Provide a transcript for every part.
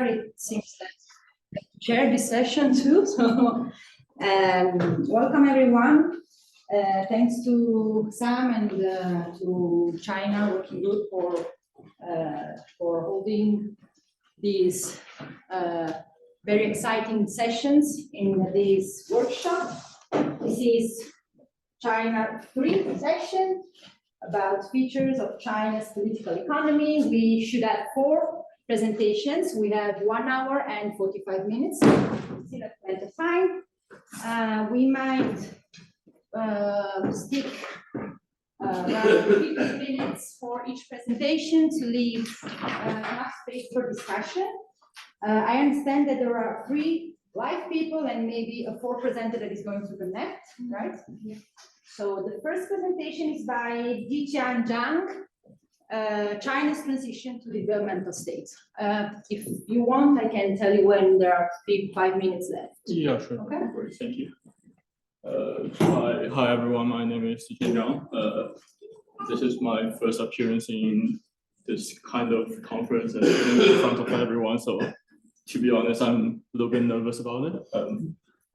it seems that I chair this session too. So welcome everyone. Thanks to Sam and to China Working Group for holding these very exciting sessions in this workshop. This is China 3 session about features of China's political economy. We should have 4 presentations. We have 1 hour and 45 minutes. Still have plenty of time. We might stick around 50 minutes for each presentation to leave enough space for discussion. I understand that there are 3 live people and maybe a 4th presenter that is going to connect, right? Yeah. So the first presentation is by Ziqian Zhang, China's transition to developmental state. If you want, I can tell you when there are 5 minutes left. Yeah, sure. Okay. Great, thank you. Hi everyone. My name is Ziqian Zhang. This is my first appearance in this kind of conference and in front of everyone. So, to be honest, I'm a little bit nervous about it.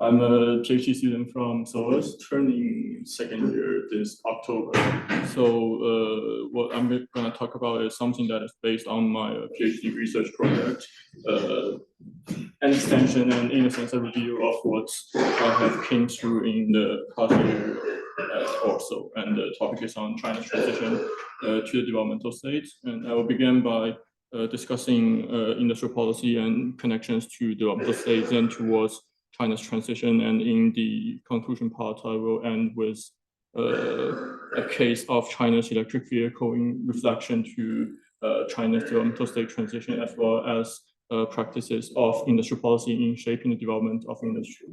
I'm a PhD student from Seoul, turning 2nd year this October. So what I'm going to talk about is something that is based on my PhD research project, an extension and in a sense a review of what I have came through in the past year or so. And the topic is on China's transition to the developmental state. And I will begin by discussing industrial policy and connections to developmental states and towards China's transition, and in the conclusion part, I will end with a case of China's electric vehicle in reflection to China's developmental state transition, as well as practices of industrial policy in shaping the development of industry.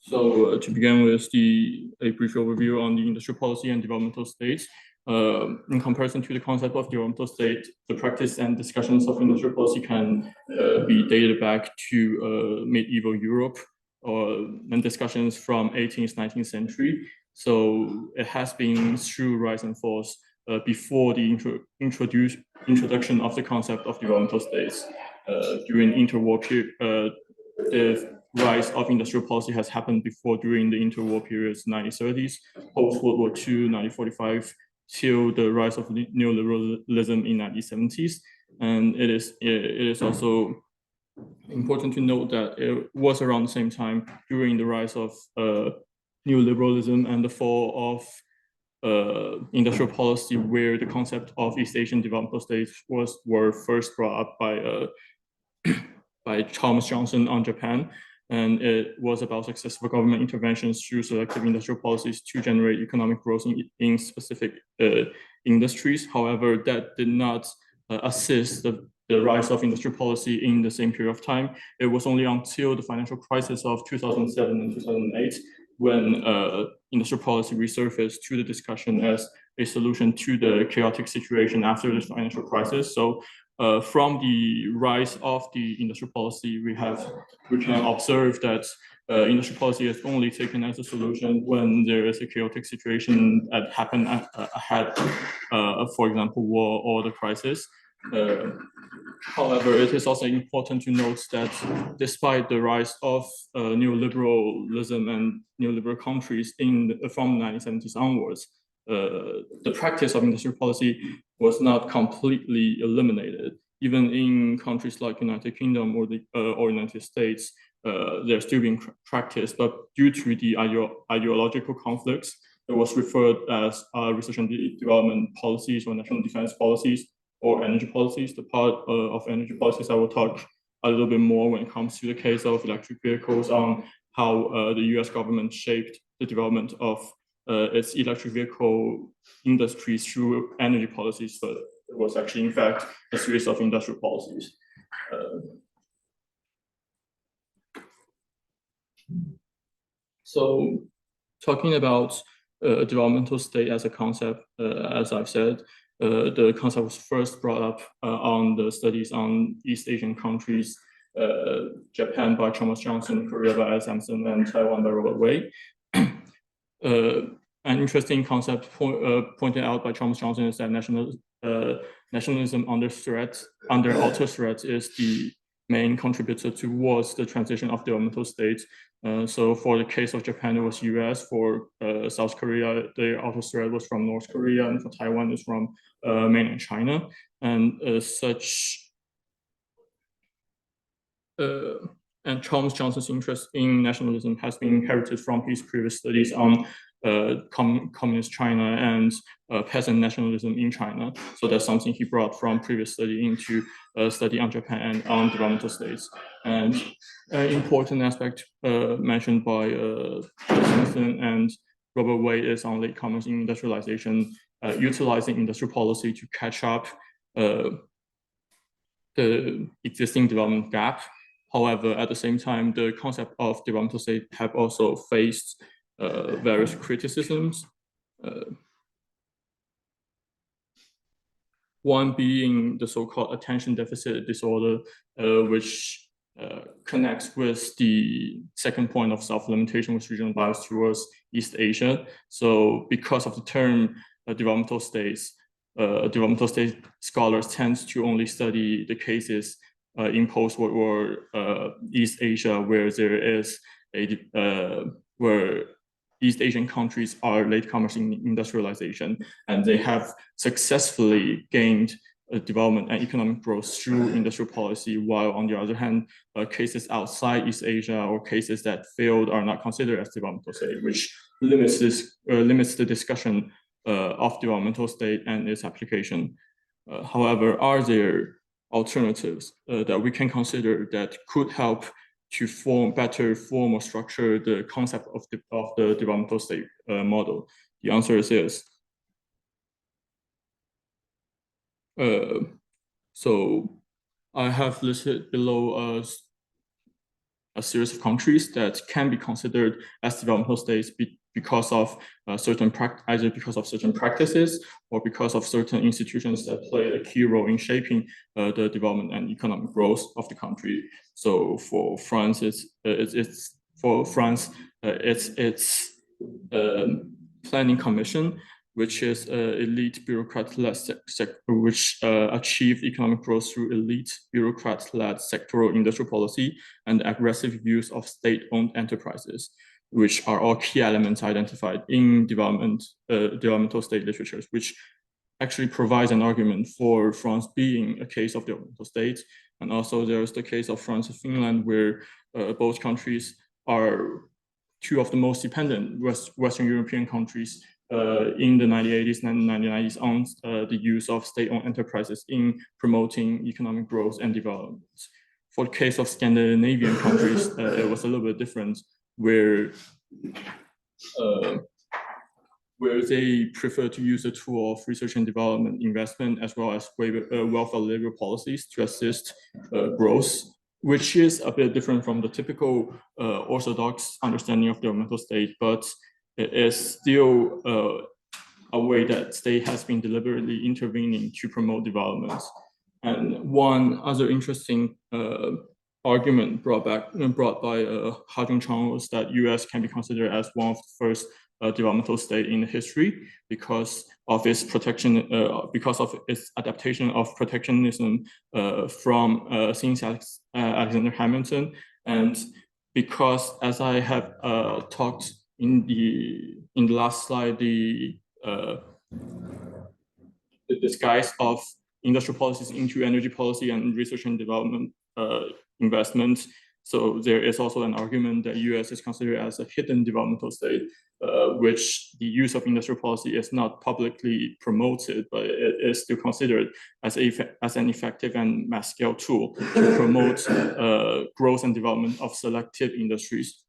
So to begin with a brief overview on the industrial policy and developmental states. In comparison to the concept of developmental state, the practice and discussions of industrial policy can be dated back to medieval Europe and discussions from 18th, 19th century. So it has been through rise and falls before the introduction of the concept of developmental states. During interwar period, the rise of industrial policy has happened before during the interwar periods, 1930s, post-World War II, 1945, till the rise of neoliberalism in 1970s. And it is also important to note that it was around the same time during the rise of neoliberalism and the fall of industrial policy where the concept of East Asian developmental states were first brought up by Thomas Johnson on Japan. And it was about successful government interventions through selective industrial policies to generate economic growth in specific industries. However, that did not assist the rise of industrial policy in the same period of time. It was only until the financial crisis of 2007 and 2008 when industrial policy resurfaced to the discussion as a solution to the chaotic situation after the financial crisis. So from the rise of the industrial policy, we can observe that industrial policy is only taken as a solution when there is a chaotic situation that happened ahead, for example, war or the crisis. However, it is also important to note that despite the rise of neoliberalism and neoliberal countries from the 1970s onwards, the practice of industrial policy was not completely eliminated. Even in countries like United Kingdom or United States, they're still being practiced, but due to the ideological conflicts, it was referred as research and development policies or national defense policies or energy policies. The part of energy policies I will talk a little bit more when it comes to the case of electric vehicles on how the US government shaped the development of its electric vehicle industry through energy policies, but it was actually, in fact, a series of industrial policies. So, talking about developmental state as a concept, as I've said, the concept was first brought up on the studies on East Asian countries, Japan by Thomas Johnson, Korea by S. Sampson, and Taiwan by Robert Wei. An interesting concept pointed out by Thomas Johnson is that nationalism under outer threat is the main contributor towards the transition of developmental states. So for the case of Japan, it was US. For South Korea, the outer threat was from North Korea, and for Taiwan, it's from mainland China. And and Charles Johnson's interest in nationalism has been inherited from his previous studies on communist China and peasant nationalism in China. So that's something he brought from previous study into study on Japan and on developmental states. And an important aspect mentioned by Smithson and Robert Wade is on latecomers in industrialization, utilizing industrial policy to catch up the existing development gap. However, at the same time, the concept of developmental state have also faced various criticisms. One being the so-called attention deficit disorder, which connects with the second point of self-limitation with regional bias towards East Asia. So because of the term developmental states scholars tend to only study the cases in post-World War East Asia, where there is where East Asian countries are latecomers in industrialization, and they have successfully gained development and economic growth through industrial policy, while on the other hand, cases outside East Asia or cases that failed are not considered as developmental state, which limits the discussion of developmental state and its application. However, are there alternatives that we can consider that could help to better form or structure the concept of the developmental state model? The answer is yes. So I have listed below a series of countries that can be considered as developmental states because of either because of certain practices or because of certain institutions that play a key role in shaping the development and economic growth of the country. So for France, it's planning commission, which is elite bureaucrat-led which achieved economic growth through elite bureaucrat-led sectoral industrial policy and aggressive use of state-owned enterprises, which are all key elements identified in developmental state literatures, which actually provides an argument for France being a case of developmental state. And also there's the case of France and Finland, where both countries are two of the most dependent Western European countries in the 1980s and 1990s on the use of state-owned enterprises in promoting economic growth and development. For the case of Scandinavian countries, it was a little bit different, where they prefer to use the tool of research and development investment as well as welfare labor policies to assist growth, which is a bit different from the typical orthodox understanding of developmental state, but it is still a way that state has been deliberately intervening to promote development. And one other interesting argument brought by Ha-Jung Chang was that US can be considered as one of the first developmental state in history because of its adaptation of protectionism from since Alexander Hamilton, and because, as I have talked in the last slide, the disguise of industrial policies into energy policy and research and development investment. So there is also an argument that US is considered as a hidden developmental state, which the use of industrial policy is not publicly promoted, but it is still considered as an effective and mass-scale tool to promote growth and development of selective industries.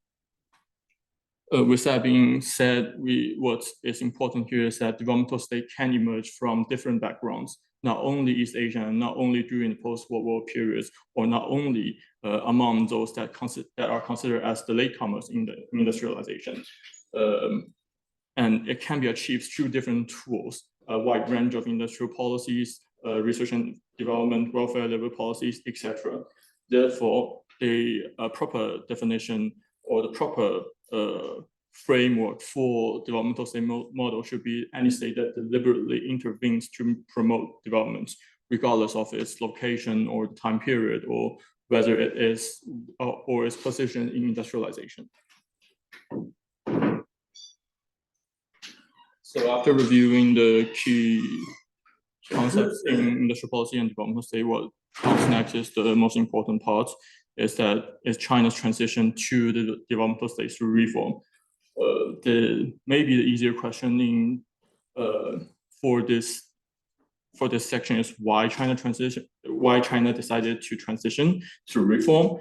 With that being said, what is important here is that developmental state can emerge from different backgrounds, not only East Asia, and not only during the post-World War periods, or not only among those that are considered as the latecomers in the industrialization. And it can be achieved through different tools, a wide range of industrial policies, research and development, welfare labor policies, etc. Therefore, a proper definition or the proper framework for developmental state model should be any state that deliberately intervenes to promote development regardless of its location or the time period, or whether it is or its position in industrialization. So after reviewing the key concepts in industrial policy and developmental state, what comes next is the most important part, is China's transition to the developmental state through reform. Maybe the easier question for this section is why China decided to transition to reform.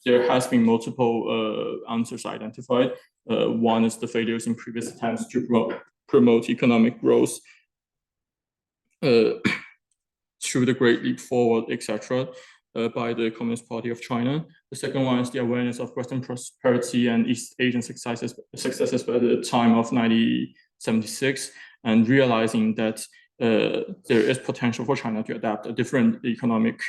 There has been multiple answers identified. One is the failures in previous attempts to promote economic growth through the Great Leap Forward, etc., by the Communist Party of China. The second one is the awareness of Western prosperity and East Asian successes by the time of 1976, and realizing that there is potential for China to adapt a different economic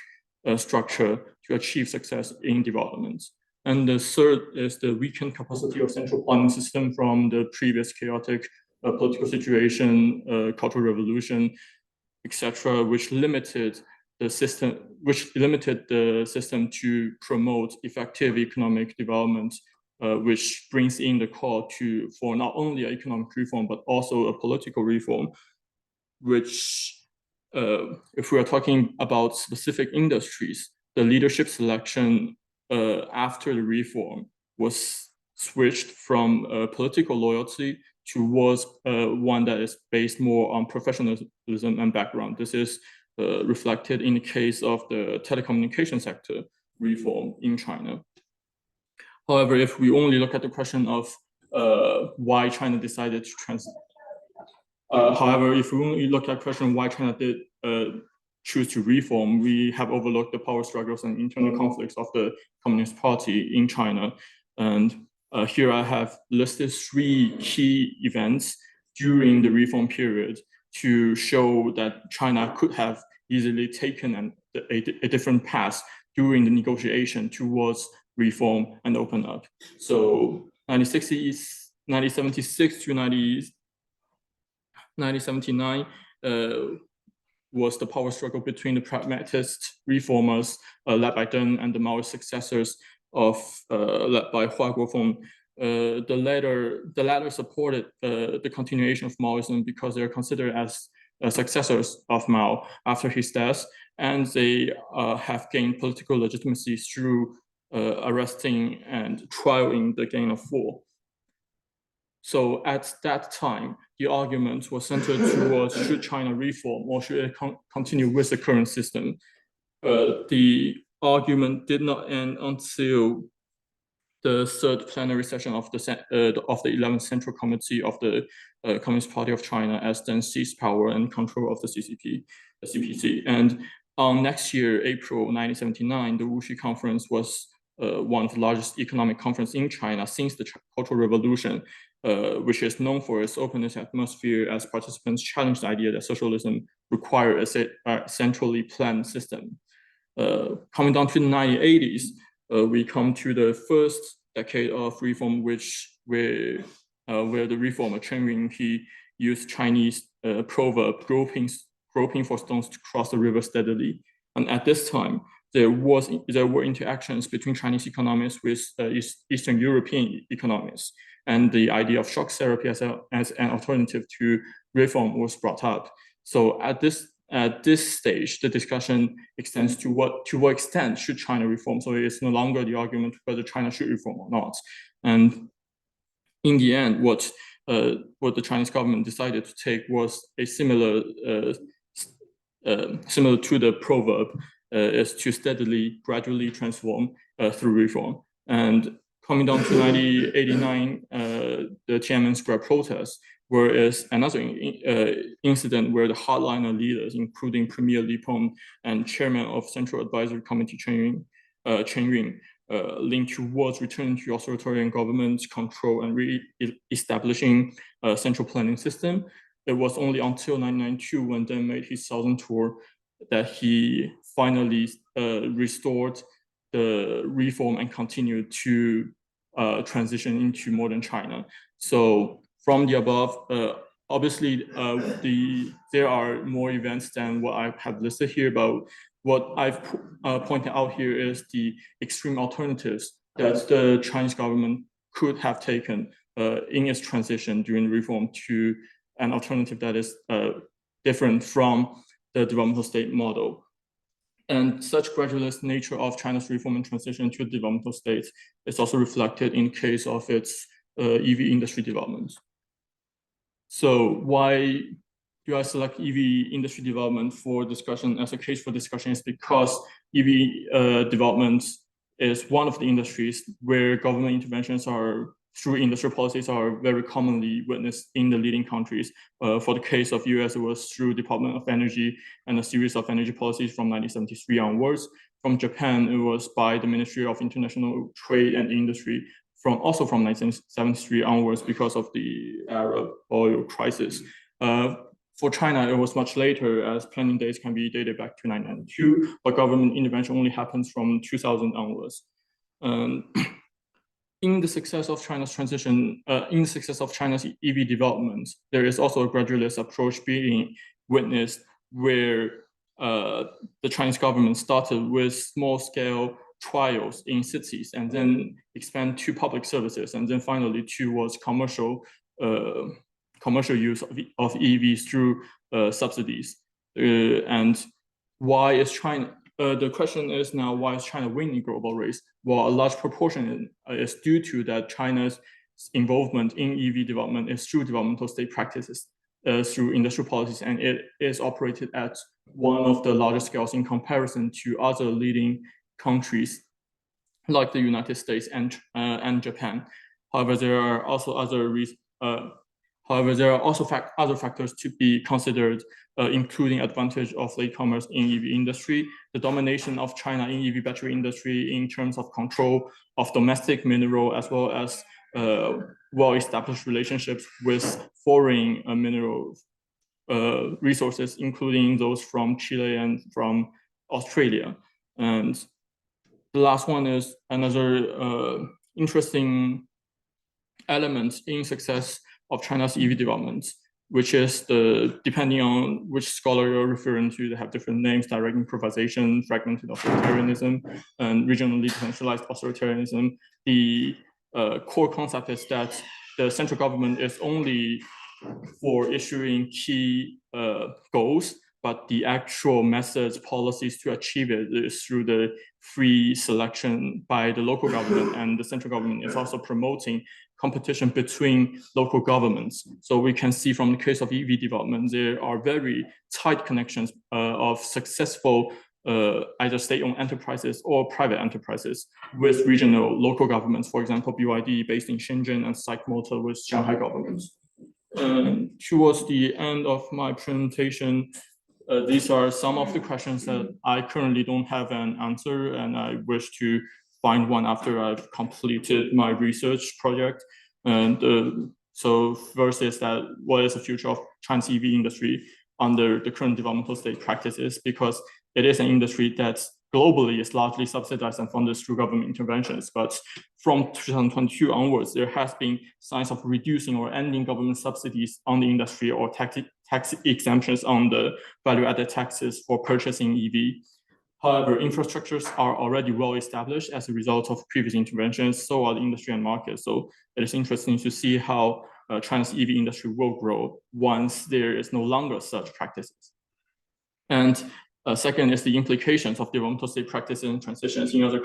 structure to achieve success in development. And the third is the weakened capacity of central planning system from the previous chaotic political situation, cultural revolution, etc., which limited the system to promote effective economic development, which brings in the call for not only economic reform but also a political reform, which, if we are talking about specific industries, the leadership selection after the reform was switched from political loyalty towards one that is based more on professionalism and background. This is reflected in the case of the telecommunication sector reform in China. However, if we only look at the question of why China decided to if we only look at the question why China did choose to reform, we have overlooked the power struggles and internal conflicts of the Communist Party in China. And here I have listed 3 key events during the reform period to show that China could have easily taken a different path during the negotiation towards reform and open up. So 1976 to 1979 was the power struggle between the pragmatist reformers led by Deng and the Maoist successors led by Hua Guofeng. The latter supported the continuation of Maoism because they are considered as successors of Mao after his death, and they have gained political legitimacy through arresting and trialing the Gang of Four. So at that time, the argument was centered towards should China reform or should it continue with the current system. The argument did not end until the third plenary session of the 11th Central Committee of the Communist Party of China, as then seized power and control of the CPC. And next year, April 1979, the Wuxi Conference was one of the largest economic conferences in China since the Cultural Revolution, which is known for its openness atmosphere, as participants challenged the idea that socialism required a centrally planned system. Coming down to the 1980s, we come to the first decade of reform, where the reformer Chen Yun used Chinese proverb, groping for stones to cross the river steadily. And at this time, there were interactions between Chinese economists with Eastern European economists, and the idea of shock therapy as an alternative to reform was brought up. So at this stage, the discussion extends to what extent should China reform. So it's no longer the argument whether China should reform or not. And in the end, what the Chinese government decided to take was a similar to the proverb, is to steadily, gradually transform through reform. And coming down to 1989, the Tiananmen Square protests, whereas another incident where the hardliner leaders, including Premier Li Peng and Chairman of Central Advisory Committee Chen Yun, linked towards returning to authoritarian government control and re-establishing a central planning system. It was only until 1992, when Deng made his Southern tour, that he finally restored the reform and continued to transition into modern China. So from the above, obviously, there are more events than what I have listed here, but what I've pointed out here is the extreme alternatives that the Chinese government could have taken in its transition during reform to an alternative that is different from the developmental state model. And such gradualist nature of China's reform and transition to a developmental state is also reflected in case of its EV industry development. So why do I select EV industry development for discussion as a case for discussion is because EV development is one of the industries where government interventions are through industrial policies are very commonly witnessed in the leading countries. For the case of US, it was through Department of Energy and a series of energy policies from 1973 onwards. From Japan, it was by the Ministry of International Trade and Industry also from 1973 onwards because of the Arab oil crisis. For China, it was much later, as planning dates can be dated back to 1992, but government intervention only happens from 2000 onwards. In the success of China's transition, in the success of China's EV development, there is also a gradualist approach being witnessed where the Chinese government started with small-scale trials in cities and then expand to public services and then finally towards commercial use of EVs through subsidies. And why is China? The question is now, why is China winning the global race? Well, a large proportion is due to that China's involvement in EV development is through developmental state practices, through industrial policies, and it is operated at one of the largest scales in comparison to other leading countries like the United States and Japan. However, there are also other other factors to be considered, including advantage of latecomers in EV industry, the domination of China in EV battery industry in terms of control of domestic mineral, as well as well-established relationships with foreign mineral resources, including those from Chile and from Australia. And the last one is another interesting element in success of China's EV development, which is depending on which scholar you're referring to, they have different names: direct improvisation, fragmented authoritarianism, and regionally decentralized authoritarianism. The core concept is that the central government is only for issuing key goals, but the actual methods, policies to achieve it is through the free selection by the local government, and the central government is also promoting competition between local governments. So we can see from the case of EV development, there are very tight connections of successful either state-owned enterprises or private enterprises with regional local governments. For example, BYD based in Shenzhen and Psych Motor with Shanghai governments. Towards the end of my presentation, these are some of the questions that I currently don't have an answer, and I wish to find one after I've completed my research project. And so first is that, what is the future of China's EV industry under the current developmental state practices? Because it is an industry that globally is largely subsidized and funded through government interventions. But from 2022 onwards, there has been signs of reducing or ending government subsidies on the industry or tax exemptions on the value-added taxes for purchasing EV. However, infrastructures are already well established as a result of previous interventions, so are the industry and market. So it is interesting to see how China's EV industry will grow once there is no longer such practices. And second is the implications of developmental state practices and transitions in other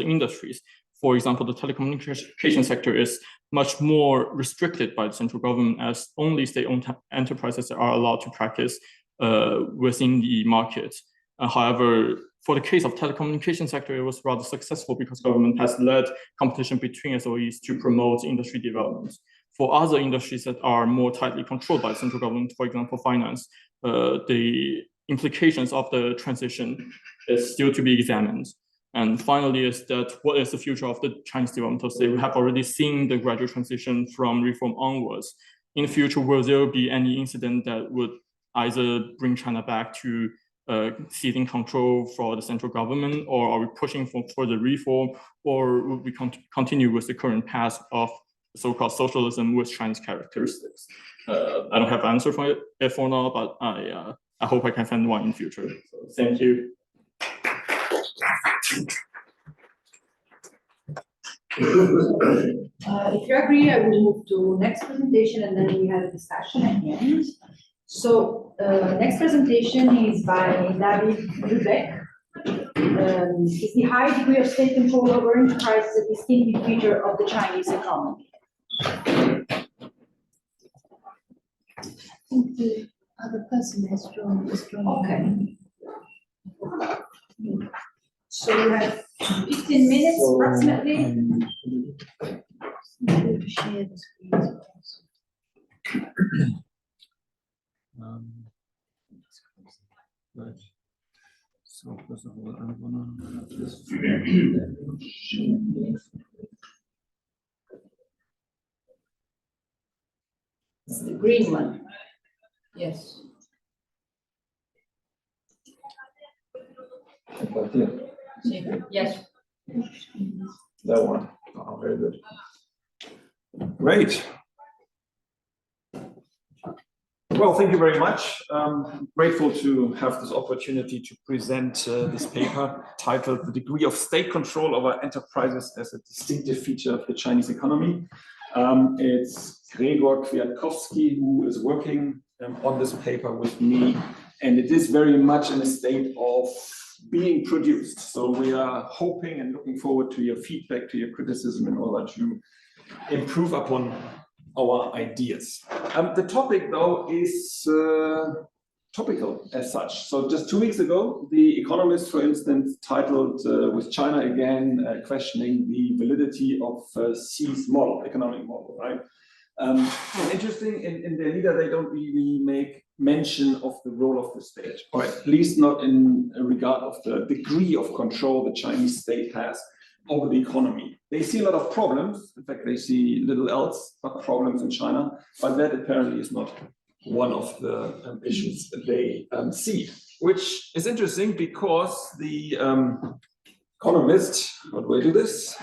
industries. For example, the telecommunication sector is much more restricted by the central government, as only state-owned enterprises are allowed to practice within the market. However, for the case of telecommunication sector, it was rather successful because government has led competition between SOEs to promote industry development. For other industries that are more tightly controlled by the central government, for example, finance, the implications of the transition is still to be examined. And finally is that, what is the future of the Chinese developmental state? We have already seen the gradual transition from reform onwards. In the future, will there be any incident that would either bring China back to seizing control for the central government, or are we pushing for further reform, or will we continue with the current path of so-called socialism with Chinese characteristics. I don't have an answer for it for now, but I hope I can find one in future. So thank you. If you agree, I will move to next presentation and then we have a discussion at the end. So next presentation is by David Luebeck. Is the high degree of state control over enterprises a distinctive feature of the Chinese economy? I think the other person has joined. Okay. So we have 15 minutes approximately. Share the screen. Right. So first of all, I'm gonna just It's the green one. Yes. about here. Yes. That one. Oh, very good. Great. Well, thank you very much. Grateful to have this opportunity to present this paper titled "The Degree of State Control Over Enterprises as a Distinctive Feature of the Chinese Economy." It's Gregor Kwiatkowski who is working on this paper with me, and it is very much in a state of being produced. So we are hoping and looking forward to your feedback, to your criticism in order to improve upon our ideas. The topic, though, is topical as such. So just 2 weeks ago, The Economist, for instance, titled with China again, questioning the validity of Xi's model, economic model, right? Interesting, in their leader, they don't really make mention of the role of the state, or at least not in regard of the degree of control the Chinese state has over the economy. They see a lot of problems. In fact, they see little else but problems in China, but that apparently is not one of the issues that they see, which is interesting because the Economist, how do I do this?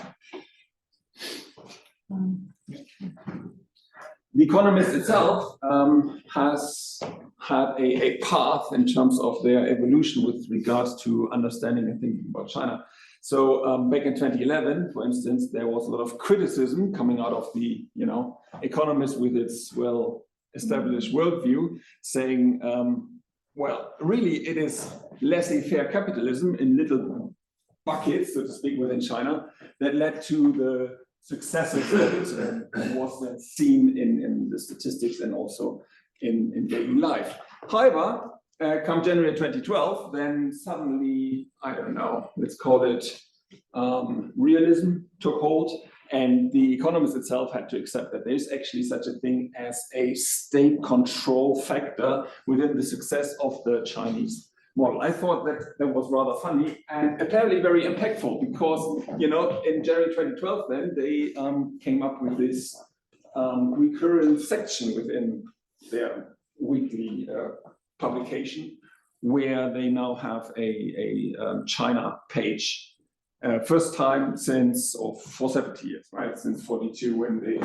The Economist itself has had a path in terms of their evolution with regards to understanding and thinking about China. So back in 2011, for instance, there was a lot of criticism coming out of the, Economist with its well-established worldview, saying, well, really it is laissez-faire capitalism in little buckets, so to speak, within China that led to the successes that was then seen in the statistics and also in daily life. However, come January 2012, then suddenly, I don't know, let's call it realism took hold, and the Economist itself had to accept that there's actually such a thing as a state control factor within the success of the Chinese model. I thought that was rather funny and apparently very impactful because, in January 2012, then they came up with this recurrent section within their weekly publication, where they now have a China page. First time for 70 years, right? Since 42, when they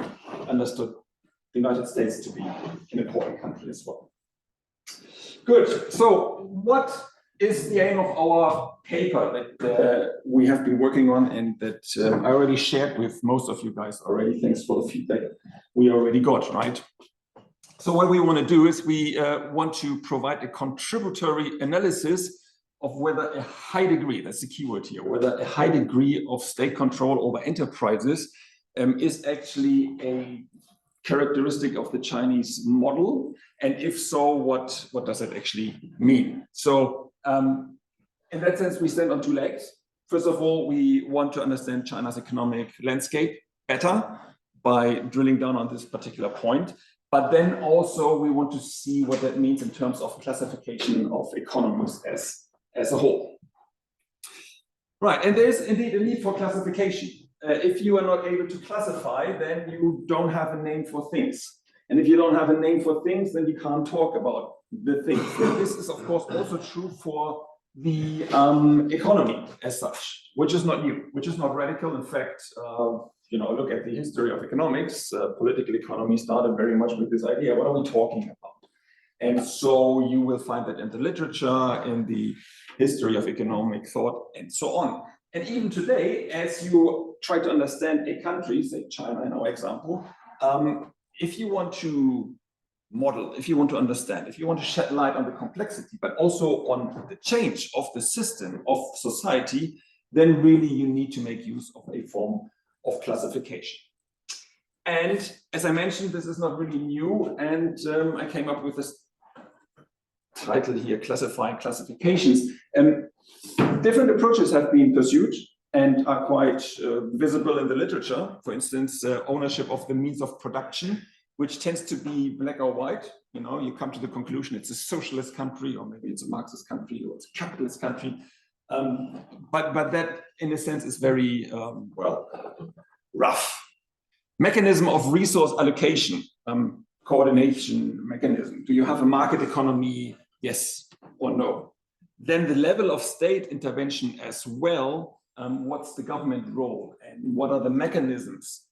understood the United States to be an important country as well. Good. So what is the aim of our paper that we have been working on and that I already shared with most of you guys already? Thanks for the feedback we already got, right? So what we want to do is we want to provide a contributory analysis of whether a high degree, that's the keyword here, whether a high degree of state control over enterprises is actually a characteristic of the Chinese model, and if so, what does that actually mean? So in that sense, we stand on two legs. First of all, we want to understand China's economic landscape better by drilling down on this particular point. But then also we want to see what that means in terms of classification of economies as a whole. Right, and there's indeed a need for classification. If you are not able to classify, then you don't have a name for things. And if you don't have a name for things, then you can't talk about the things. And this is, of course, also true for the economy as such, which is not new, which is not radical. In fact, look at the history of economics, political economy started very much with this idea, what are we talking about? And so you will find that in the literature, in the history of economic thought, and so on. And even today, as you try to understand a country, say China in our example, if you want to model, if you want to understand, if you want to shed light on the complexity, but also on the change of the system of society, then really you need to make use of a form of classification. And as I mentioned, this is not really new, and I came up with this title here, Classifying Classifications. Different approaches have been pursued and are quite visible in the literature. For instance, ownership of the means of production, which tends to be black or white. You come to the conclusion it's a socialist country, or maybe it's a Marxist country, or it's a capitalist country. But that, in a sense, is very, rough. Mechanism of resource allocation, coordination mechanism. Do you have a market economy? Yes or no? Then the level of state intervention as well. What's the government role, and what are the mechanisms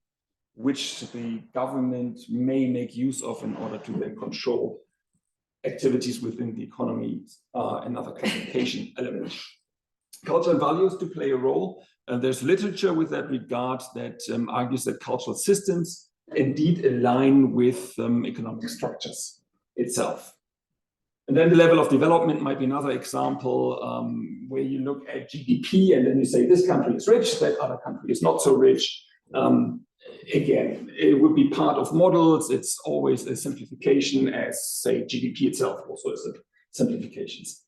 which the government may make use of in order to then control activities within the economy, and other classification elements. Cultural values do play a role. There's literature with that regard that argues that cultural systems indeed align with economic structures itself. And then the level of development might be another example, where you look at GDP and then you say this country is rich, that other country is not so rich. Again, it would be part of models. It's always a simplification, as say GDP itself also is a simplifications.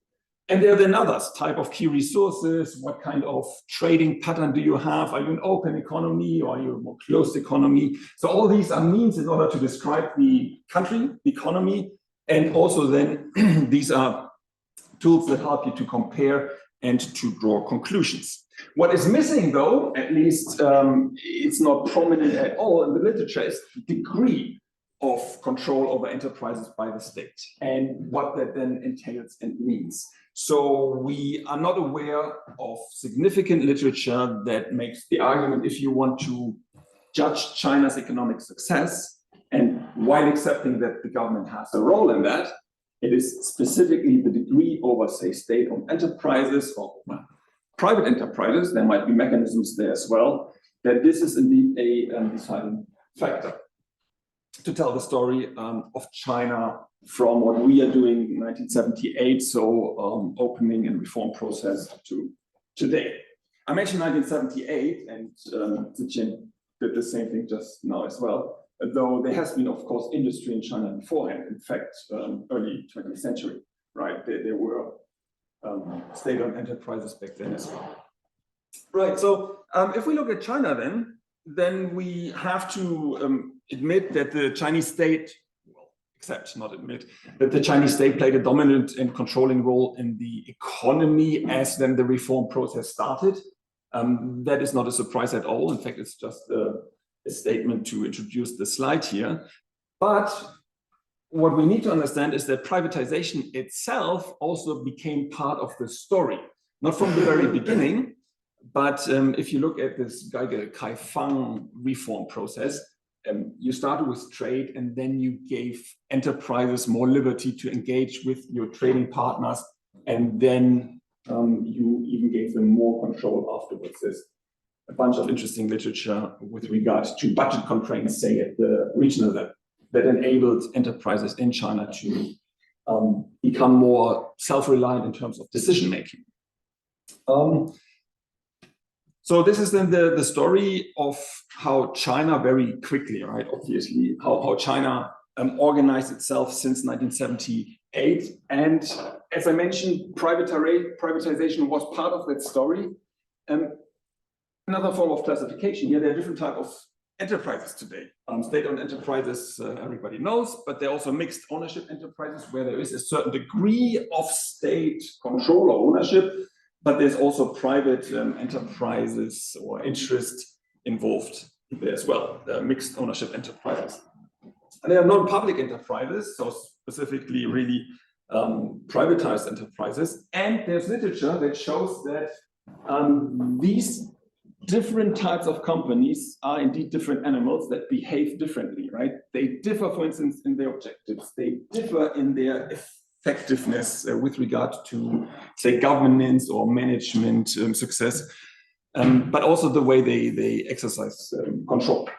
And there are then others, type of key resources, what kind of trading pattern do you have? Are you an open economy, or are you a more closed economy? So all these are means in order to describe the country, the economy, and also then these are tools that help you to compare and to draw conclusions. What is missing, though, at least it's not prominent at all in the literature, is the degree of control over enterprises by the state and what that then entails and means. So we are not aware of significant literature that makes the argument, if you want to judge China's economic success, and while accepting that the government has a role in that, it is specifically the degree over, say, state-owned enterprises or private enterprises, there might be mechanisms there as well, that this is indeed a deciding factor to tell the story of China from what we are doing in 1978, so opening and reform process to today. I mentioned 1978, and Ziqian did the same thing just now as well, though there has been, of course, industry in China beforehand. In fact, early 20th century, right? There were state-owned enterprises back then as well. Right, so if we look at China then we have to admit that the Chinese state, that the Chinese state played a dominant and controlling role in the economy as then the reform process started. That is not a surprise at all. In fact, it's just a statement to introduce the slide here. But what we need to understand is that privatization itself also became part of the story, not from the very beginning, but if you look at this Kaifang reform process, you started with trade, and then you gave enterprises more liberty to engage with your trading partners, and then you even gave them more control afterwards. There's a bunch of interesting literature with regards to budget constraints, say at the regional level, that enabled enterprises in China to become more self-reliant in terms of decision-making. So this is then the story of how China very quickly, right, obviously, how China organized itself since 1978. And as I mentioned, privatization was part of that story. Another form of classification here, there are different types of enterprises today. State-owned enterprises, everybody knows, but there are also mixed ownership enterprises where there is a certain degree of state control or ownership, but there's also private enterprises or interest involved there as well, mixed ownership enterprises. And there are non-public enterprises, so specifically really privatized enterprises. And there's literature that shows that these different types of companies are indeed different animals that behave differently, right? They differ, for instance, in their objectives. They differ in their effectiveness with regard to, say, governance or management success, but also the way they exercise control.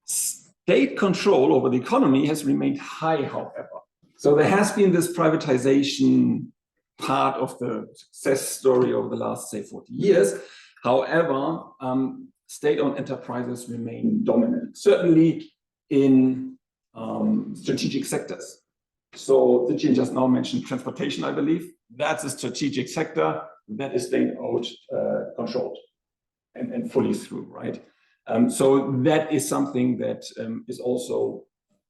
State control over the economy has remained high, however. So there has been this privatization part of the success story over the last, say, 40 years. However, state-owned enterprises remain dominant, certainly in strategic sectors. So Ziqian just now mentioned transportation, I believe. That's a strategic sector that is state-owned, controlled and fully through, right? So that is something that is also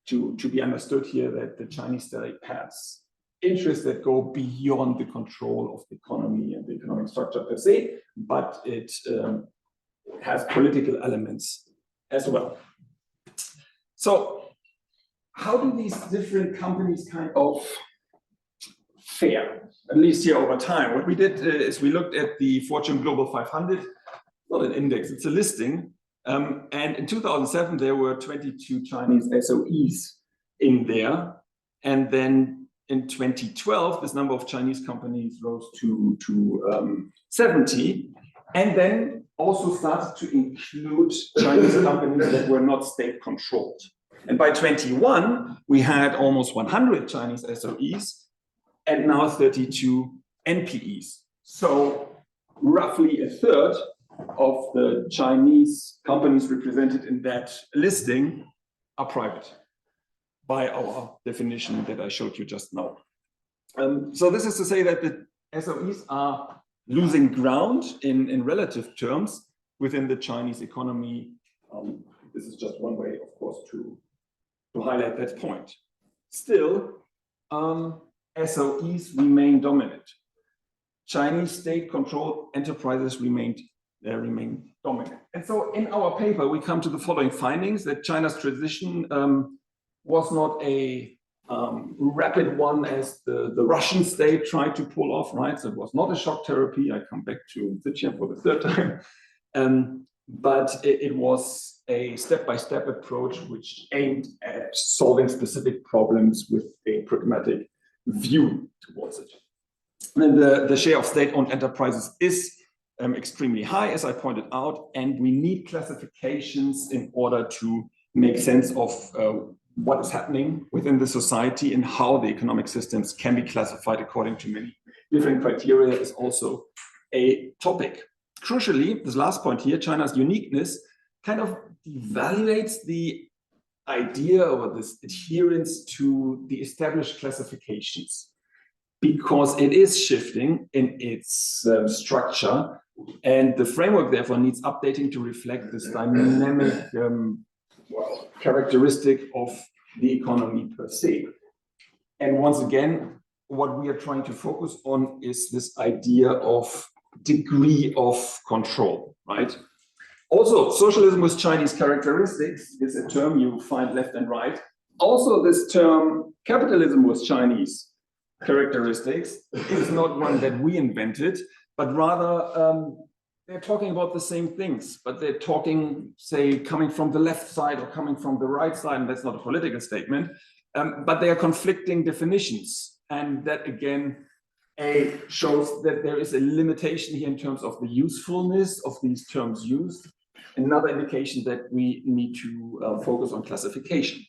to be understood here, that the Chinese state has interests that go beyond the control of the economy and the economic structure per se, but it has political elements as well. So how do these different companies kind of fare, at least here over time? What we did is we looked at the Fortune Global 500, not an index, it's a listing. And in 2007, there were 22 Chinese SOEs in there. And then in 2012, this number of Chinese companies rose to 70, and then also started to include Chinese companies that were not state-controlled. And by 21, we had almost 100 Chinese SOEs, and now 32 NPEs. So roughly a third of the Chinese companies represented in that listing are private, by our definition that I showed you just now. So this is to say that the SOEs are losing ground in relative terms within the Chinese economy. This is just one way, of course, to highlight that point. Still, SOEs remain dominant. Chinese state-controlled enterprises remain dominant. And so in our paper, we come to the following findings: that China's transition was not a rapid one as the Russian state tried to pull off, right? So it was not a shock therapy. I come back to Ziqian for the third time. But it was a step-by-step approach which aimed at solving specific problems with a pragmatic view towards it. And the share of state-owned enterprises is extremely high, as I pointed out, and we need classifications in order to make sense of what is happening within the society and how the economic systems can be classified according to many different criteria is also a topic. Crucially, this last point here, China's uniqueness, kind of evaluates the idea or this adherence to the established classifications, because it is shifting in its structure, and the framework therefore needs updating to reflect this dynamic characteristic of the economy per se. And once again, what we are trying to focus on is this idea of degree of control, right? Also, socialism with Chinese characteristics is a term you find left and right. Also, this term capitalism with Chinese characteristics is not one that we invented, but rather they're talking about the same things, but they're talking, say, coming from the left side or coming from the right side, and that's not a political statement, but they are conflicting definitions. And that, again, shows that there is a limitation here in terms of the usefulness of these terms used. Another indication that we need to focus on classification.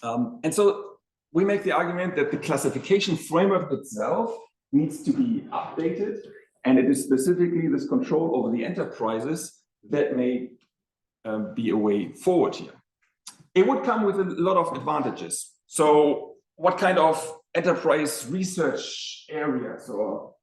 And so we make the argument that the classification framework itself needs to be updated, and it is specifically this control over the enterprises that may be a way forward here. It would come with a lot of advantages. So what kind of enterprise research areas or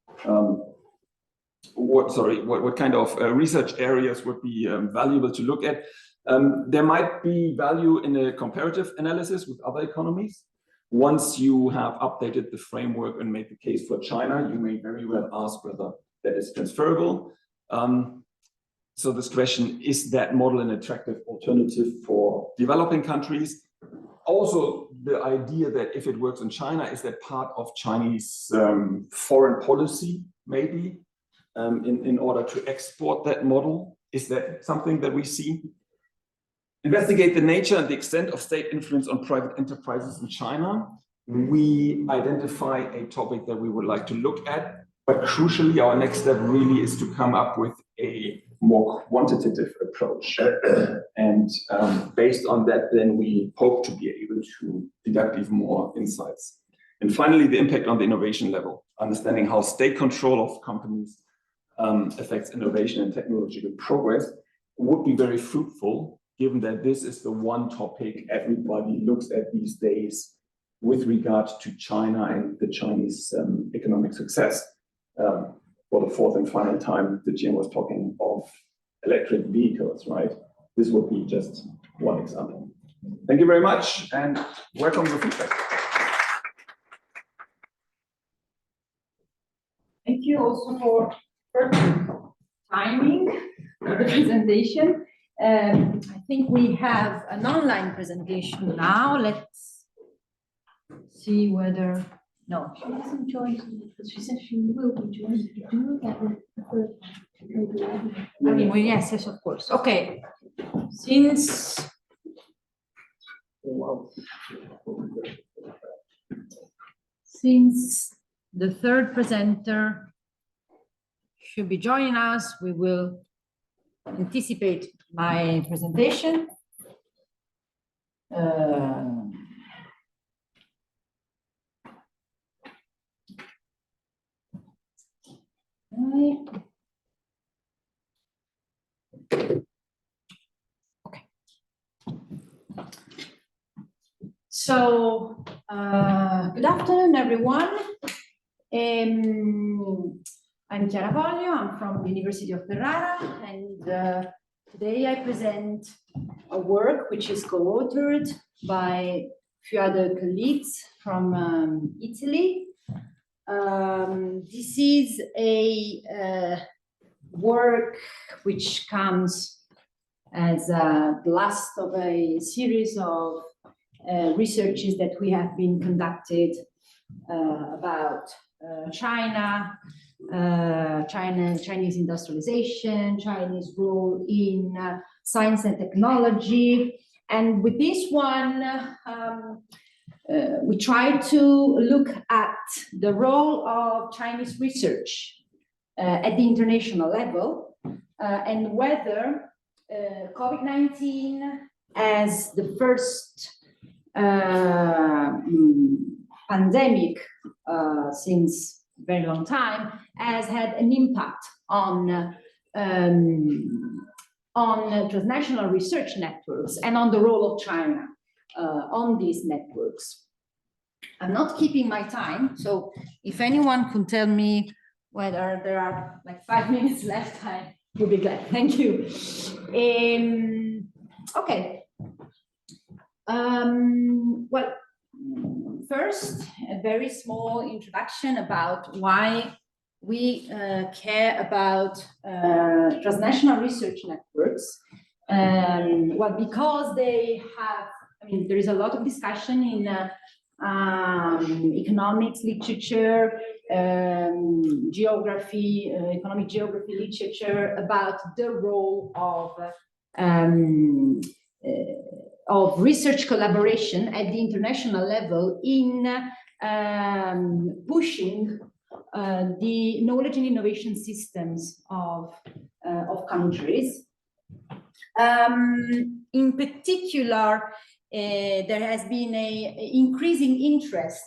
what kind of research areas would be valuable to look at? There might be value in a comparative analysis with other economies. Once you have updated the framework and made the case for China, you may very well ask whether that is transferable. So this question, is that model an attractive alternative for developing countries? Also, the idea that if it works in China, is that part of Chinese foreign policy, maybe? in order to export that model? Is that something that we see? Investigate the nature and the extent of state influence on private enterprises in China. We identify a topic that we would like to look at, but crucially, our next step really is to come up with a more quantitative approach. And based on that, then we hope to be able to deduct even more insights. And finally, the impact on the innovation level, understanding how state control of companies affects innovation and technological progress would be very fruitful, given that this is the one topic everybody looks at these days with regard to China and the Chinese economic success. For the fourth and final time, Ziqian was talking of electric vehicles, right? This would be just one example. Thank you very much and welcome your feedback. Thank you also for perfect timing of the presentation. I think we have an online presentation now. Let's see whether, no, she doesn't join because she said she will be joining. I mean, well, yes, yes, of course. Okay, since the third presenter should be joining us, we will anticipate my presentation. Okay. So, good afternoon, everyone. I'm Chiara Pollio. I'm from the University of Ferrara, and today I present a work which is co-authored by a few other colleagues from Italy. This is a work which comes as the last of a series of researches that we have been conducted about China, Chinese industrialization, Chinese role in science and technology. And with this one, we try to look at the role of Chinese research at the international level and whether COVID-19 as the first pandemic since a very long time has had an impact on transnational research networks and on the role of China on these networks. I'm not keeping my time, so if anyone can tell me whether there are like 5 minutes left, I will be glad. Thank you. Okay. Well, first, a very small introduction about why we care about transnational research networks. Well, because they have, I mean, there is a lot of discussion in economics literature, geography, economic geography literature about the role of research collaboration at the international level in pushing the knowledge and innovation systems of countries. In particular, there has been an increasing interest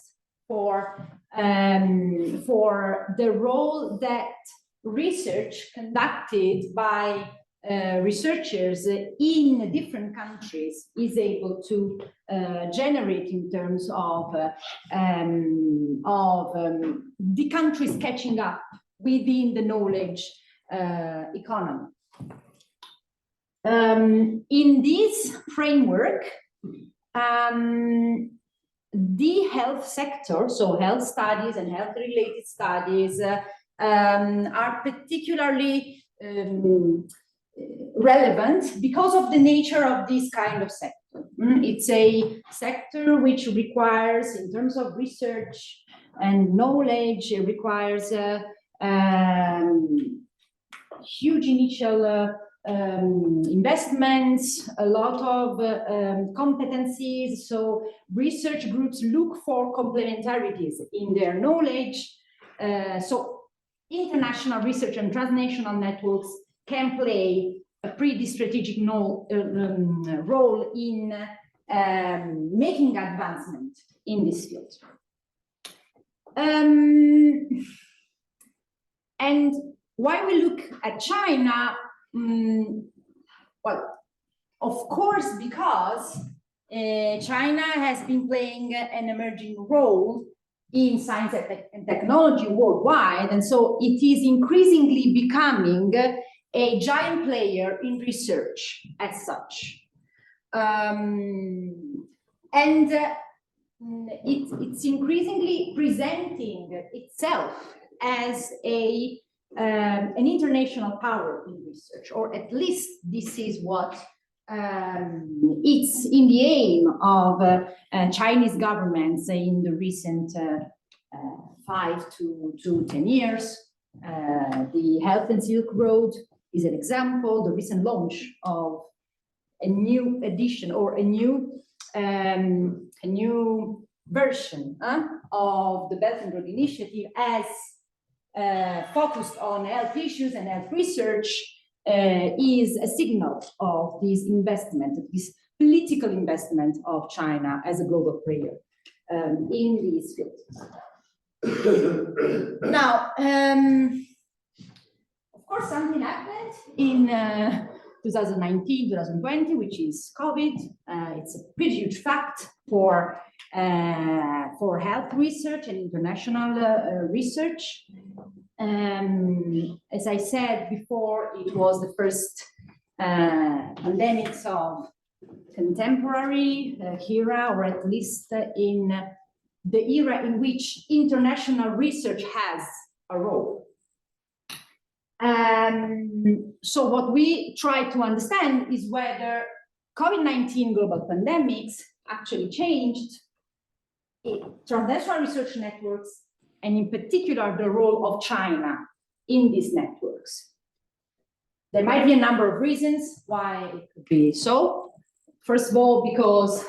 for the role that research conducted by researchers in different countries is able to generate in terms of the countries catching up within the knowledge economy. In this framework, the health sector, so health studies and health-related studies, are particularly relevant because of the nature of this kind of sector. It's a sector which requires, in terms of research and knowledge, it requires huge initial investments, a lot of competencies. So research groups look for complementarities in their knowledge. So international research and transnational networks can play a pretty strategic role in making advancement in this field. And why we look at China, well, of course, because China has been playing an emerging role in science and technology worldwide, and so it is increasingly becoming a giant player in research as such. It's increasingly presenting itself as an international power in research, or at least this is what it's in the aim of Chinese governments in the recent 5 to 10 years. The Health and Silk Road is an example. The recent launch of a new edition or a new version of the Belt and Road Initiative as focused on health issues and health research is a signal of this investment, this political investment of China as a global player in this field. Now, of course, something happened in 2019, 2020, which is COVID. It's a pretty huge fact for health research and international research. As I said before, it was the first pandemics of contemporary era, or at least in the era in which international research has a role. So what we try to understand is whether COVID-19 global pandemics actually changed transnational research networks, and in particular, the role of China in these networks. There might be a number of reasons why it could be so. First of all, because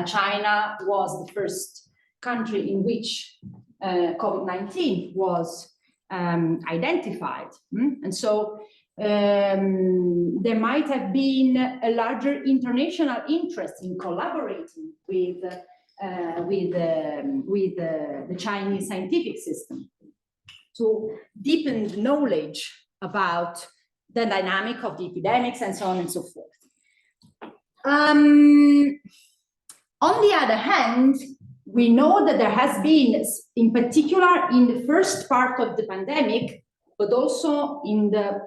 China was the first country in which COVID-19 was identified. And so there might have been a larger international interest in collaborating with the Chinese scientific system to deepen knowledge about the dynamic of the epidemics and so on and so forth. On the other hand, we know that there has been, in particular in the first part of the pandemic, but also in the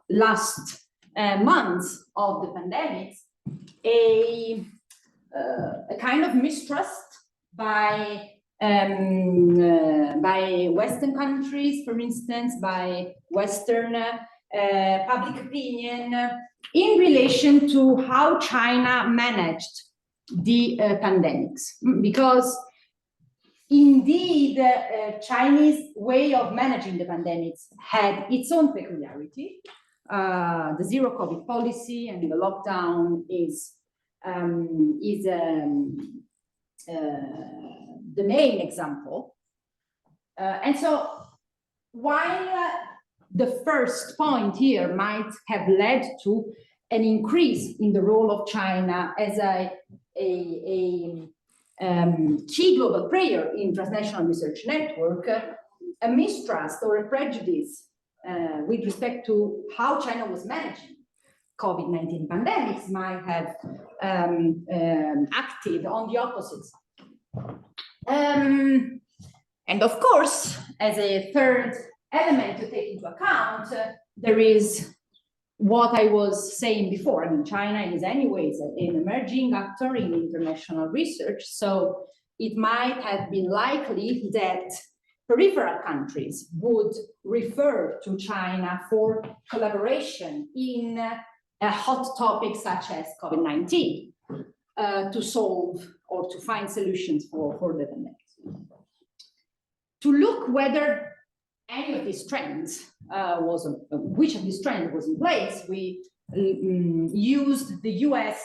last months of the pandemic, a kind of mistrust by Western countries, for instance, by Western public opinion in relation to how China managed the pandemics, because indeed Chinese way of managing the pandemics had its own peculiarity. The zero COVID policy and the lockdown is the main example. And so while the first point here might have led to an increase in the role of China as a key global player in transnational research network, a mistrust or a prejudice with respect to how China was managing COVID-19 pandemics might have acted on the opposite side. And of course, as a third element to take into account, there is what I was saying before. I mean, China is anyways an emerging actor in international research, so it might have been likely that peripheral countries would refer to China for collaboration in a hot topic such as COVID-19 to solve or to find solutions for the pandemic. To look whether any of these trends which of these trends was in place, we used the US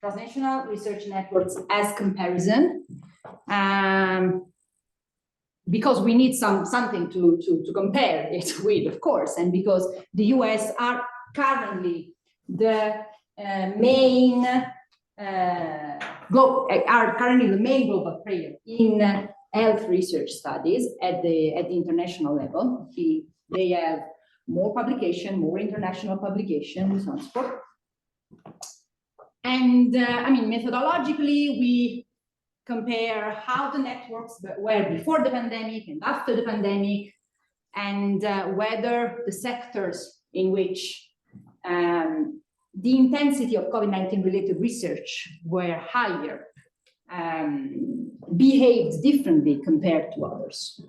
Transnational Research Networks as comparison, because we need something to compare it with, of course, and because the US are currently the main global player in health research studies at the international level. They have more publication, more international publication, so on and so forth. And I mean, methodologically, we compare how the networks were before the pandemic and after the pandemic, and whether the sectors in which the intensity of COVID-19 related research were higher behaved differently compared to others.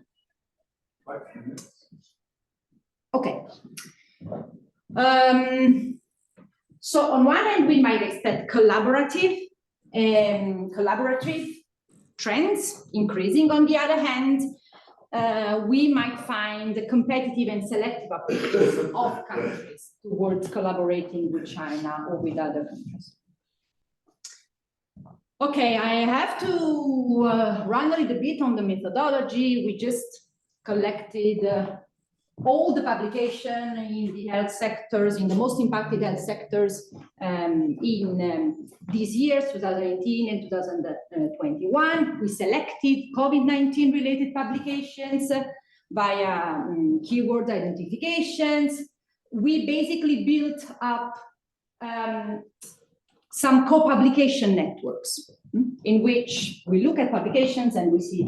Okay. So on one hand, we might expect collaborative trends increasing. On the other hand, we might find competitive and selective approaches of countries towards collaborating with China or with other countries. Okay, I have to run a little bit on the methodology. We just collected all the publication in the health sectors, in the most impacted health sectors in these years, 2018 and 2021. We selected COVID-19 related publications via keyword identifications. We basically built up some co-publication networks in which we look at publications and we see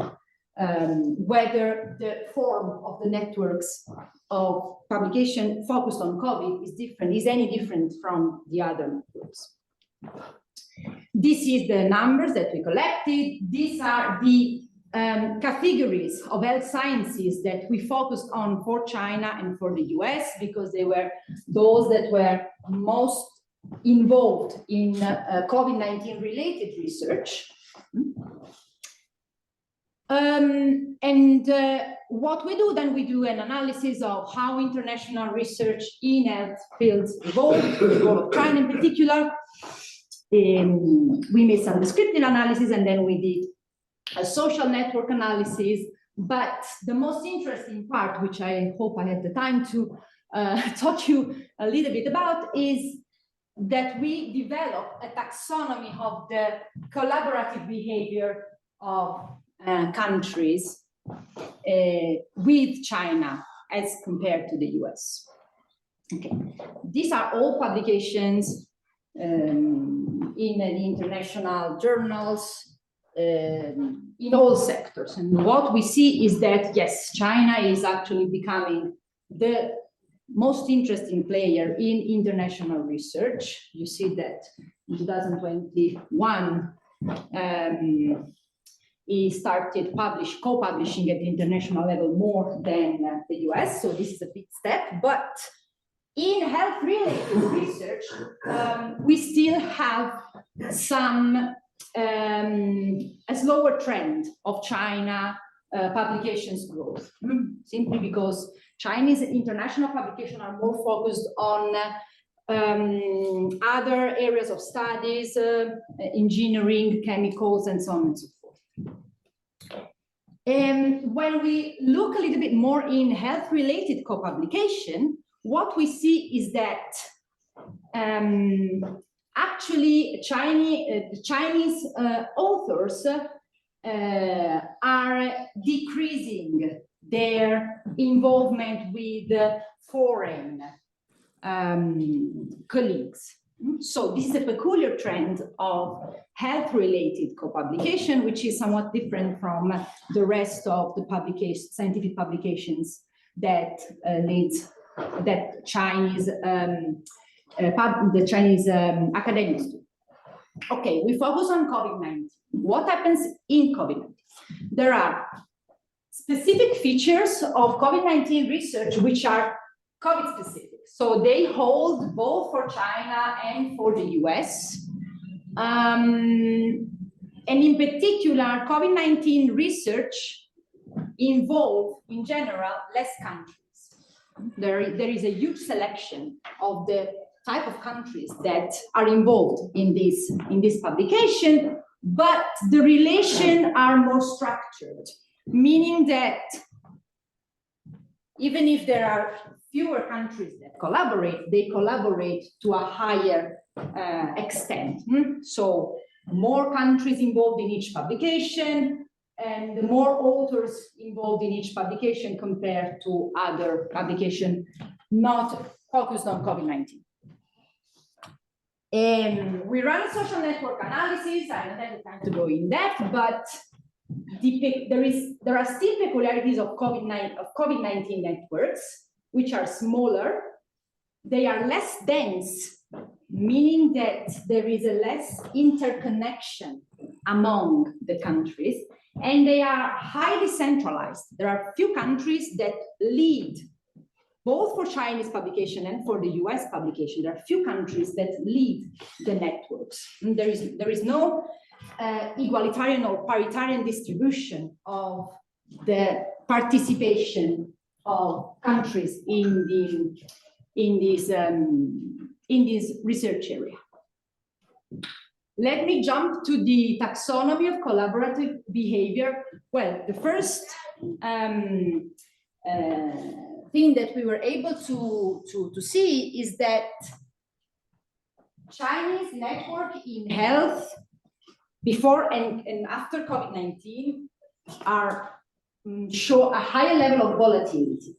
whether the form of the networks of publication focused on COVID is any different from the other networks. This is the numbers that we collected. These are the categories of health sciences that we focused on for China and for the US, because they were those that were most involved in COVID-19 related research. What we do then, we do an analysis of how international research in health fields evolved, the role of China in particular. We made some descriptive analysis, and then we did a social network analysis. But the most interesting part, which I hope I had the time to talk you a little bit about, is that we developed a taxonomy of the collaborative behavior of countries with China as compared to the US. Okay, these are all publications in the international journals in all sectors. And what we see is that, yes, China is actually becoming the most interesting player in international research. You see that in 2021, he started co-publishing at the international level more than the US, so this is a big step. But in health-related research, we still have a slower trend of China publications growth, simply because Chinese international publications are more focused on other areas of studies, engineering, chemicals, and so on and so forth. And when we look a little bit more in health-related co-publication, what we see is that actually Chinese authors are decreasing their involvement with foreign colleagues. So this is a peculiar trend of health-related co-publication, which is somewhat different from the rest of the scientific publications that Chinese academics do. Okay, we focus on COVID-19. What happens in COVID-19? There are specific features of COVID-19 research which are COVID-specific. So they hold both for China and for the US. And in particular, COVID-19 research involve, in general, less countries. There is a huge selection of the type of countries that are involved in this publication, but the relations are more structured, meaning that even if there are fewer countries that collaborate, they collaborate to a higher extent. So more countries involved in each publication, and more authors involved in each publication compared to other publications not focused on COVID-19. We run a social network analysis. I don't have time to go in depth, but there are still peculiarities of COVID-19 networks, which are smaller. They are less dense, meaning that there is a less interconnection among the countries, and they are highly centralized. There are few countries that lead, both for Chinese publication and for the US publication. There are few countries that lead the networks. And there is no egalitarian or paritarian distribution of the participation of countries in this research area. Let me jump to the taxonomy of collaborative behavior. Well, the first thing that we were able to see is that Chinese network in health before and after COVID-19 show a higher level of volatility.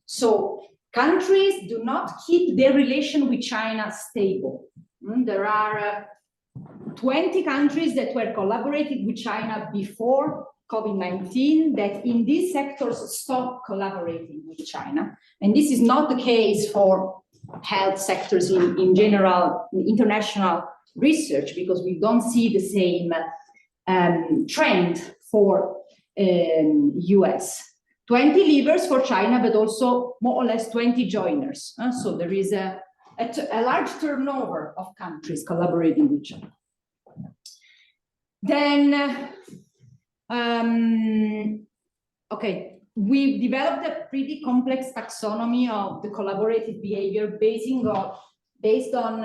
So countries do not keep their relation with China stable. There are 20 countries that were collaborating with China before COVID-19 that in these sectors stopped collaborating with China. And this is not the case for health sectors in general, in international research, because we don't see the same trend for US. 20 leavers for China, but also more or less 20 joiners. So there is a large turnover of countries collaborating with China. Then, okay, we developed a pretty complex taxonomy of the collaborative behavior based on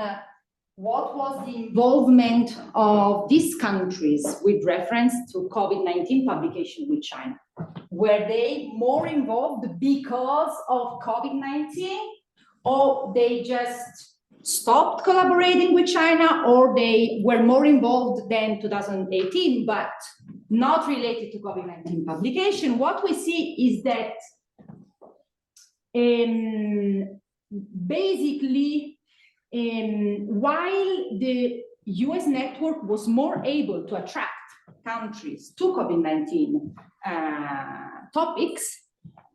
what was the involvement of these countries with reference to COVID-19 publication with China. Were they more involved because of COVID-19, or they just stopped collaborating with China, or they were more involved than 2018, but not related to COVID-19 publication? What we see is that basically, while the US network was more able to attract countries to COVID-19 topics,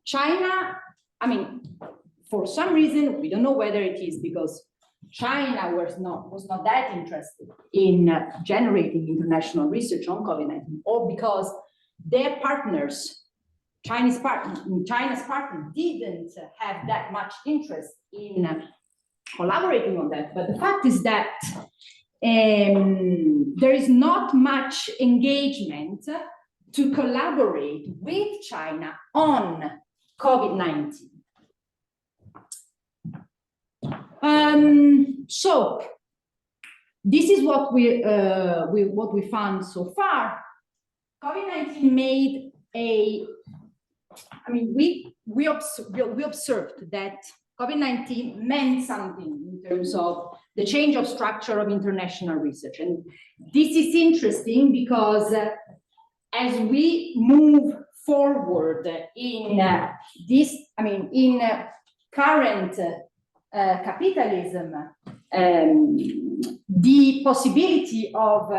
China, I mean, for some reason, we don't know whether it is because China was not that interested in generating international research on COVID-19, or because their partners, China's partners didn't have that much interest in collaborating on that. But the fact is that there is not much engagement to collaborate with China on COVID-19. So this is what we found so far. COVID-19 made we observed that COVID-19 meant something in terms of the change of structure of international research. And this is interesting because as we move forward in current capitalism, the possibility of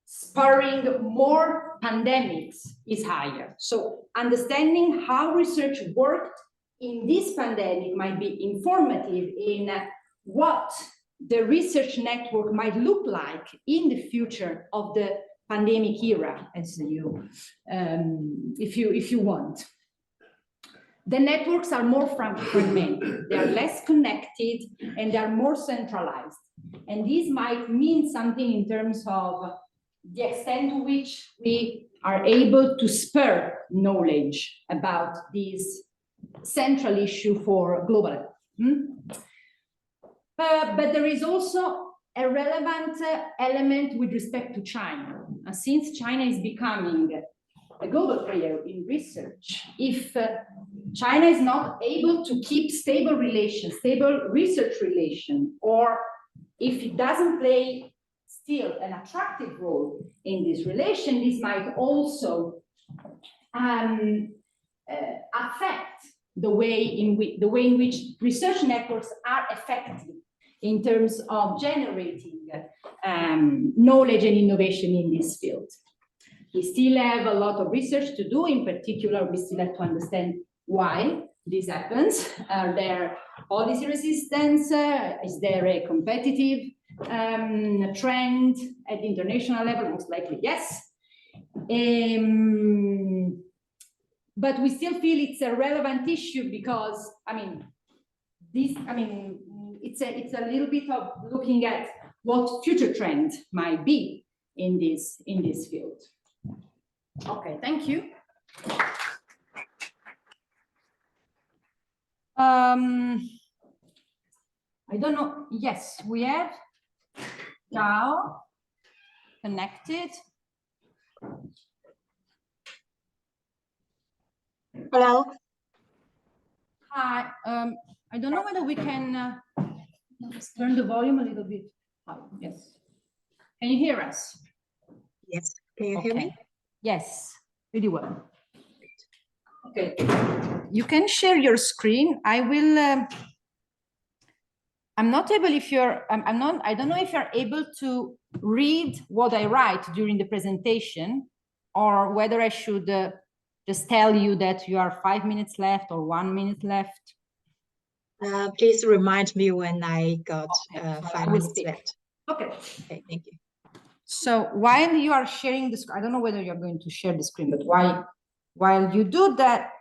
spurring more pandemics is higher. So understanding how research worked in this pandemic might be informative in what the research network might look like in the future of the pandemic era, as if you want. The networks are more fragmented, they are less connected, and they are more centralized. And this might mean something in terms of the extent to which we are able to spur knowledge about this central issue for global health. But there is also a relevant element with respect to China. Since China is becoming a global player in research, if China is not able to keep stable research relation, or if it doesn't play still an attractive role in this relation, this might also affect the way in which research networks are effective in terms of generating knowledge and innovation in this field. We still have a lot of research to do. In particular, we still have to understand why this happens. Are there policy resistance? Is there a competitive trend at the international level? Most likely, yes. But we still feel it's a relevant issue because, it's a little bit of looking at what future trend might be in this field. Okay, thank you. I don't know. Yes, we have Zhao connected. Hello. Hi. I don't know whether we can turn the volume a little bit up. Yes. Can you hear us? Yes. Can you hear me? Yes, really well. Okay. You can share your screen. I will. I'm not able if you're. I don't know if you're able to read what I write during the presentation, or whether I should just tell you that you are 5 minutes left or 1 minute left. Please remind me when I got Okay. 5 minutes left. Okay. Okay, thank you. So while you are sharing the screen, I don't know whether you're going to share the screen, but while you do that,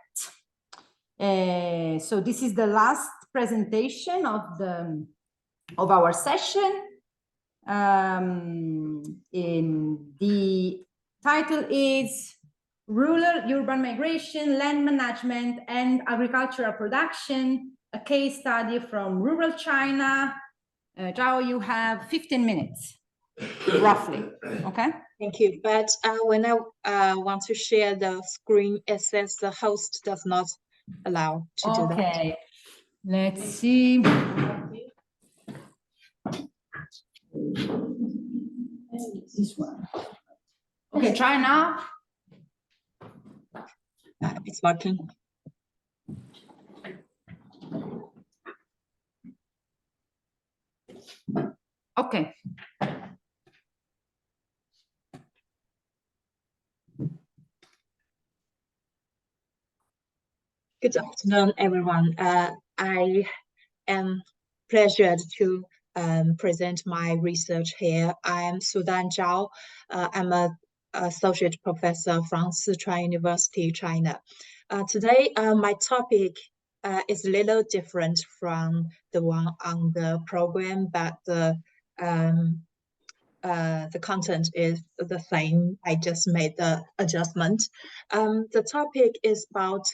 so this is the last presentation of our session. The title is Rural-Urban Migration, Land Management and Agricultural Production, a case study from rural China. Zhao, you have 15 minutes, roughly, okay? Thank you. But when I want to share the screen, it says the host does not allow to do that. Okay, let's see. This one. Okay, try now. It's working. Okay. Good afternoon, everyone. I am pleasured to present my research here. I am Sudan Zhao. I'm an associate professor from Sichuan University, China. Today, my topic is a little different from the one on the program, but the content is the same. I just made the adjustment. The topic is about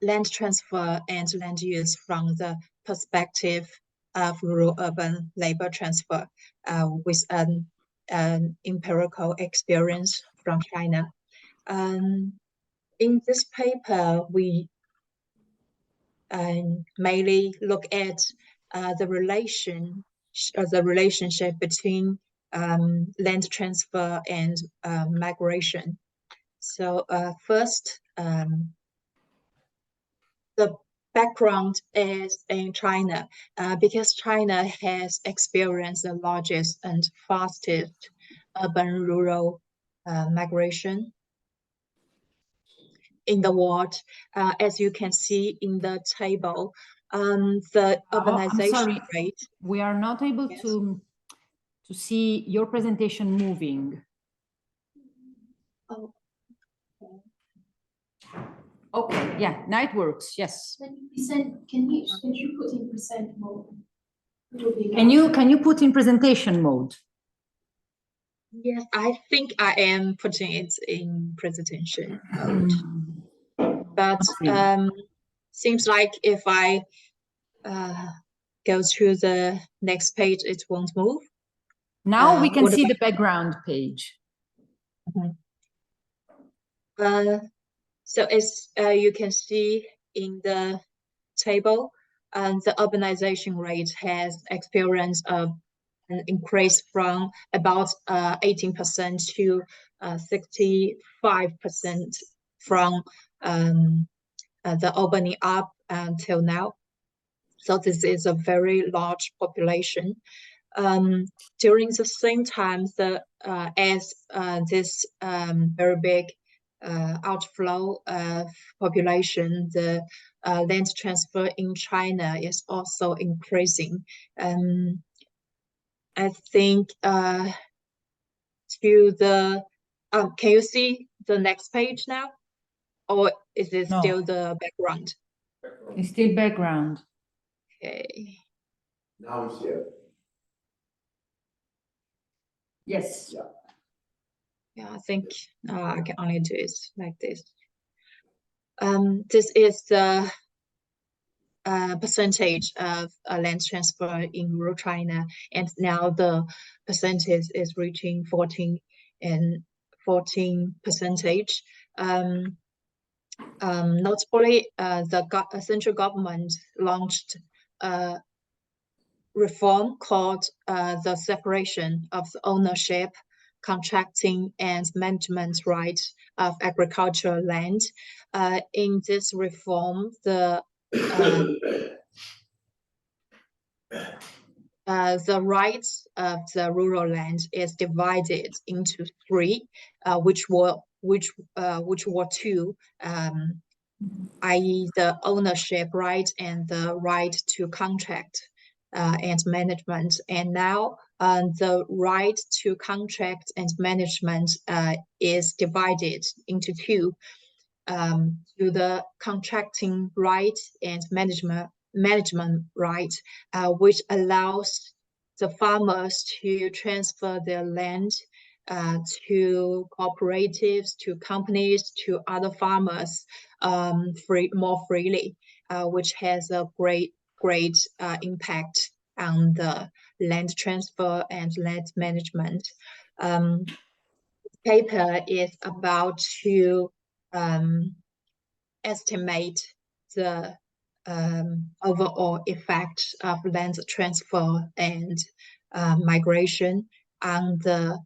land transfer and land use from the perspective of rural-urban labor transfer with an empirical experience from China. In this paper, we mainly look at the relationship between land transfer and migration. So first, the background is in China, because China has experienced the largest and fastest urban-rural migration in the world. As you can see in the table, the urbanization rate. We are not able to see your presentation moving. Oh. Okay, yeah, now it works, yes. Can you put in present mode? Can you put in presentation mode? Yes, I think I am putting it in presentation mode. But seems like if I go to the next page, it won't move. Now we can what see the background page. So as you can see in the table, the urbanization rate has experienced an increase from about 18% to 65% from the opening up until now. So this is a very large population. During the same time, this very big outflow of population, the land transfer in China is also increasing. I think to the can you see the next page now, or is it still the background? It's still background. Okay. Now it's here. Yes. Yeah, I think I can only do it like this. This is the percentage of land transfer in rural China, and now the percentage is reaching 14%. Notably, the central government launched a reform called the separation of the ownership, contracting, and management rights of agricultural land. In this reform, the rights of the rural land is divided into three, which were two, i.e. the ownership right and the right to contract and management. And now the right to contract and management is divided into two, to the contracting right and management right, which allows the farmers to transfer their land to cooperatives, to companies, to other farmers more freely, which has a great impact on the land transfer and land management. Paper is about to estimate the overall effect of land transfer and migration on the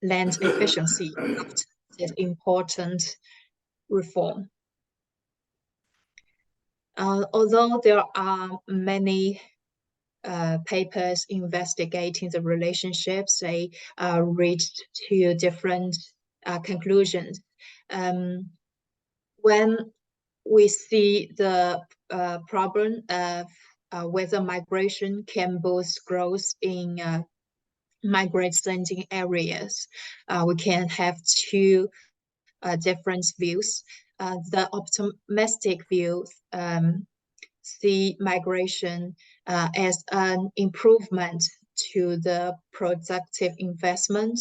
land efficiency of this important reform. Although there are many papers investigating the relationships, they reached to different conclusions. When we see the problem of whether migration can boost growth in migrant-sending areas, we can have two different views. The optimistic view see migration as an improvement to the productive investment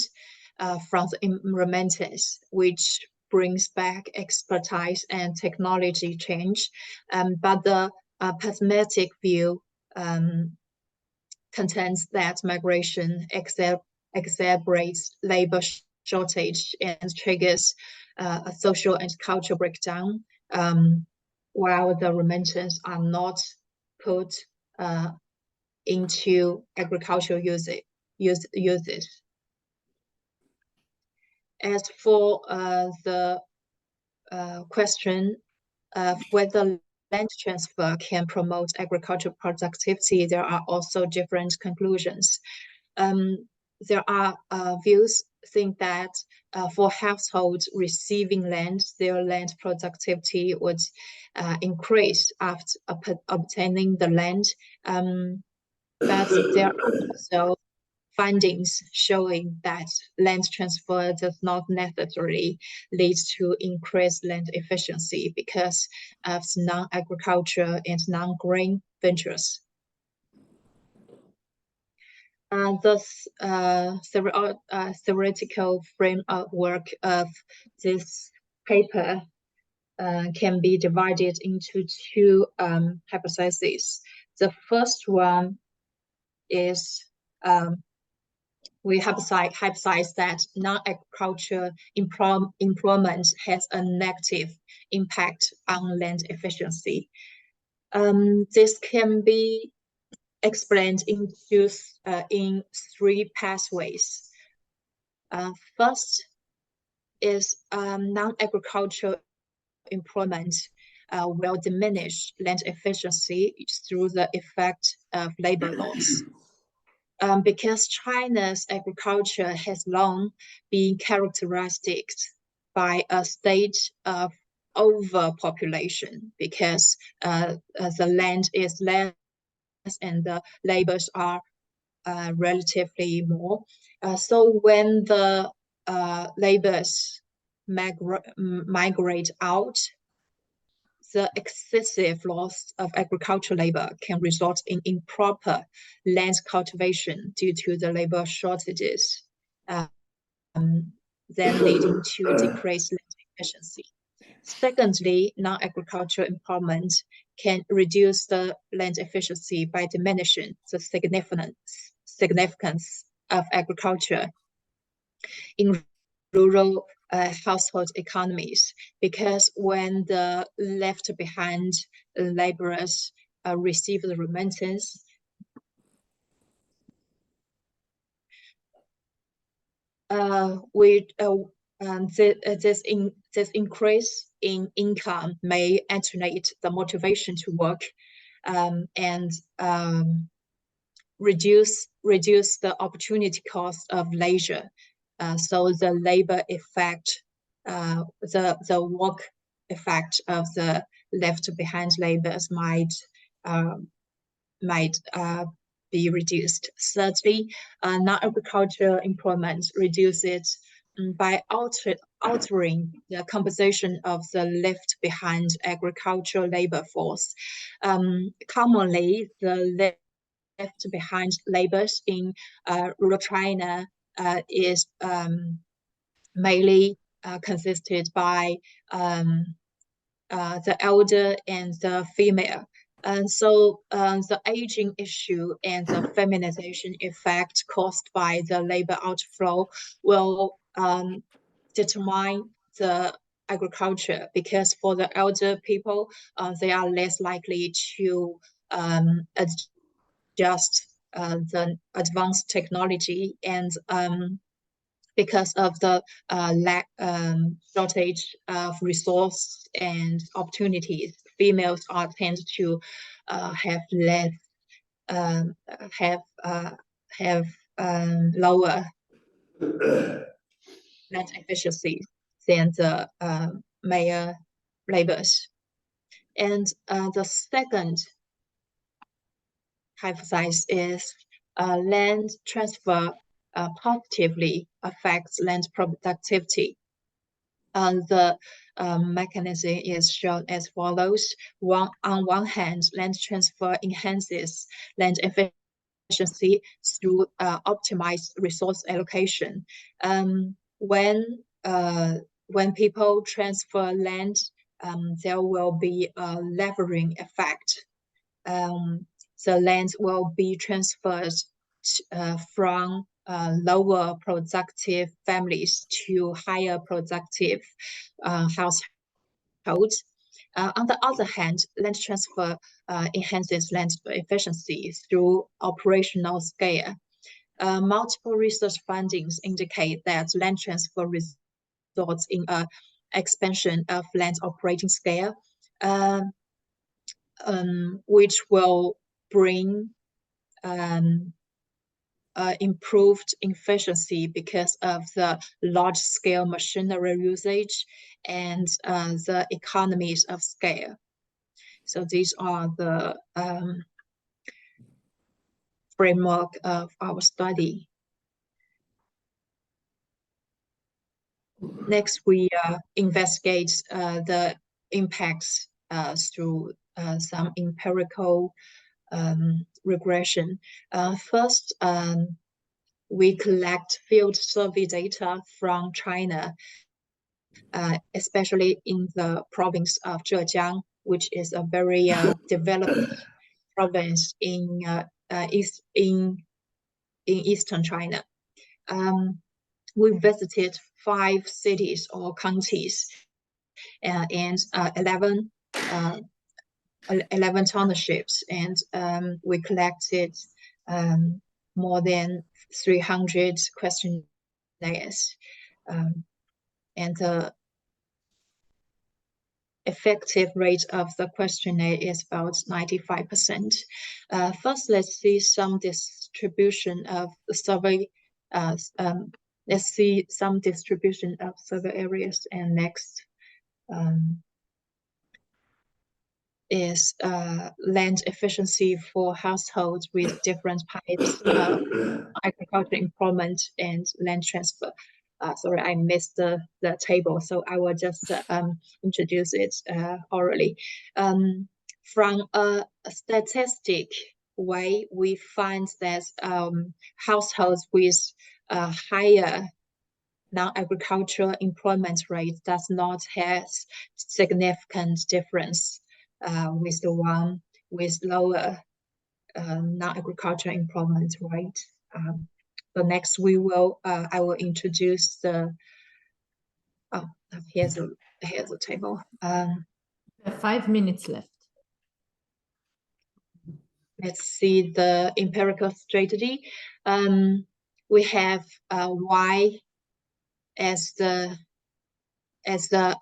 from the environmentalists, which brings back expertise and technology change. But the pessimistic view contends that migration exacerbates labor shortage and triggers a social and cultural breakdown, while the remittances are not put into agricultural uses. As for the question of whether land transfer can promote agricultural productivity, there are also different conclusions. There are views think that for households receiving land, their land productivity would increase after obtaining the land. But there are also findings showing that land transfer does not necessarily lead to increased land efficiency because of non-agriculture and non-grain ventures. theoretical framework of this paper can be divided into two hypotheses. The first one is we hypothesize that non-agriculture employment has a negative impact on land efficiency. This can be explained in three pathways. First is non-agricultural employment will diminish land efficiency through the effect of labor laws. Because China's agriculture has long been characterized by a state of overpopulation, because the land is less and the labors are relatively more. So when the labors migrate out, the excessive loss of agricultural labor can result in improper land cultivation due to the labor shortages, then leading to decreased land efficiency. Secondly, non-agricultural employment can reduce the land efficiency by diminishing the significance of agriculture in rural household economies, because when the left behind laborers receive the remittance, this increase in income may attenuate the motivation to work, and reduce the opportunity cost of leisure. So the labor effect, the work effect of the left behind laborers might be reduced. Thirdly, non-agricultural employment reduces by altering the composition of the left behind agricultural labor force. Commonly, the left behind labors in rural China is mainly consisted by the elder and the female. And so the aging issue and the feminization effect caused by the labor outflow will determine the agriculture, because for the elder people, they are less likely to adjust the advanced technology, and because of the shortage of resource and opportunities, females tend to have less lower land efficiency than the male laborers. And the second hypothesis is land transfer positively affects land productivity. The mechanism is shown as follows. On one hand, land transfer enhances land efficiency through optimized resource allocation. When people transfer land, there will be a levering effect. The land will be transferred from lower productive families to higher productive households. On the other hand, land transfer enhances land efficiency through operational scale. Multiple research findings indicate that land transfer results in an expansion of land operating scale, which will bring improved efficiency because of the large-scale machinery usage and the economies of scale. So these are the framework of our study. Next, we investigate the impacts through some empirical regression. First, we collect field survey data from China, especially in the province of Zhejiang, which is a very developed province in eastern China. We visited 5 cities or counties and 11 townships, and we collected more than 300 questionnaires, and the effective rate of the questionnaire is about 95%. First, let's see some distribution of the survey. Let's see some distribution of survey areas, and next is land efficiency for households with different types of agriculture employment and land transfer. Sorry, I missed the table, so I will just introduce it orally. From a statistic way, we find that households with a higher non-agricultural employment rate does not have significant difference with the one with lower non-agricultural employment rate. The next I will introduce the, here's the table. 5 minutes left. Let's see the empirical strategy. We have Y as the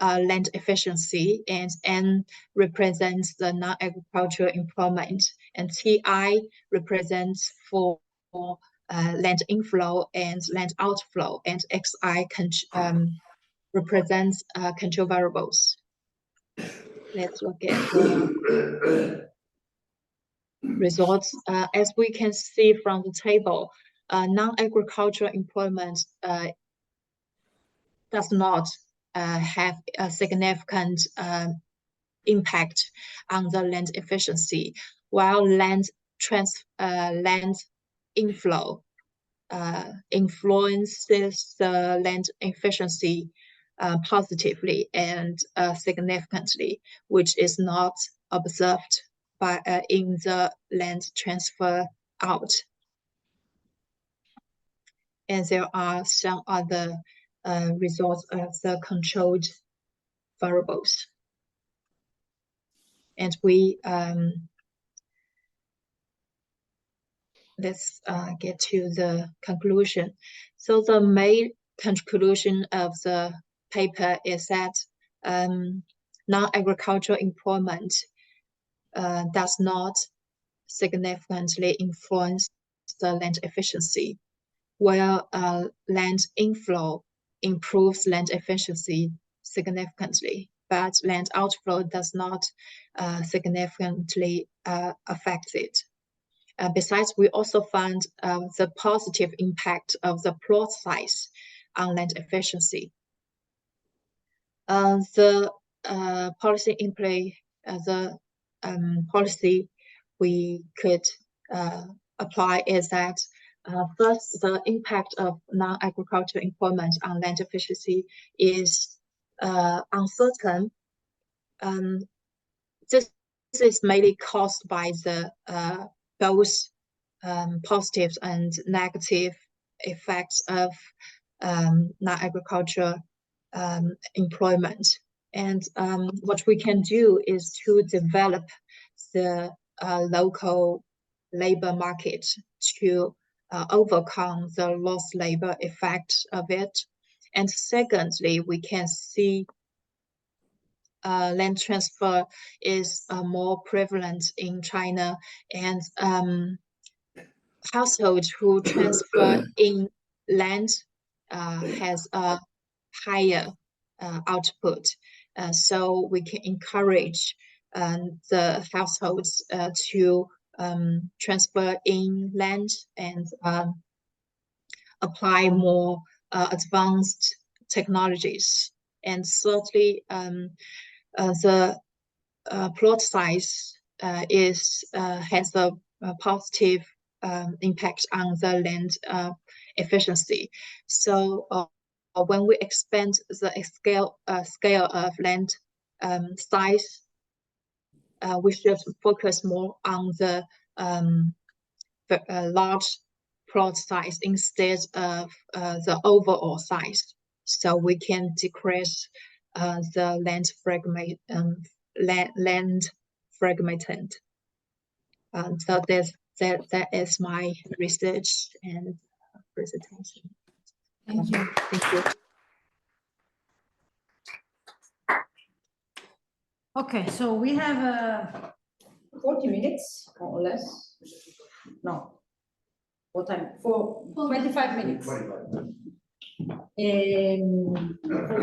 land efficiency, and N represents the non-agricultural employment, and TI represents for land inflow and land outflow, and XI represents control variables. Let's look at the results. As we can see from the table, non-agricultural employment does not have a significant impact on the land efficiency, while land inflow influences the land efficiency positively and significantly, which is not observed in the land transfer out. And there are some other results of the controlled variables. And we let's get to the conclusion. So the main conclusion of the paper is that non-agricultural employment does not significantly influence the land efficiency, while land inflow improves land efficiency significantly, but land outflow does not significantly affect it. Besides, we also found the positive impact of the plot size on land efficiency. The policy in play, the policy we could apply is that first, the impact of non-agricultural employment on land efficiency is uncertain. This is mainly caused by the both positive and negative effects of non-agricultural employment. And what we can do is to develop the local labor market to overcome the lost labor effect of it. And secondly, we can see land transfer is more prevalent in China, and households who transfer in land has a higher output. So we can encourage the households to transfer in land and apply more advanced technologies. And thirdly, the plot size has a positive impact on the land efficiency. So when we expand the scale of land size, we should focus more on the large plot size instead of the overall size, so we can decrease the land fragmented. So that is my research and presentation. Thank you. Thank you. Okay, so we have 40 minutes, more or less. No. What time? For 25 minutes. For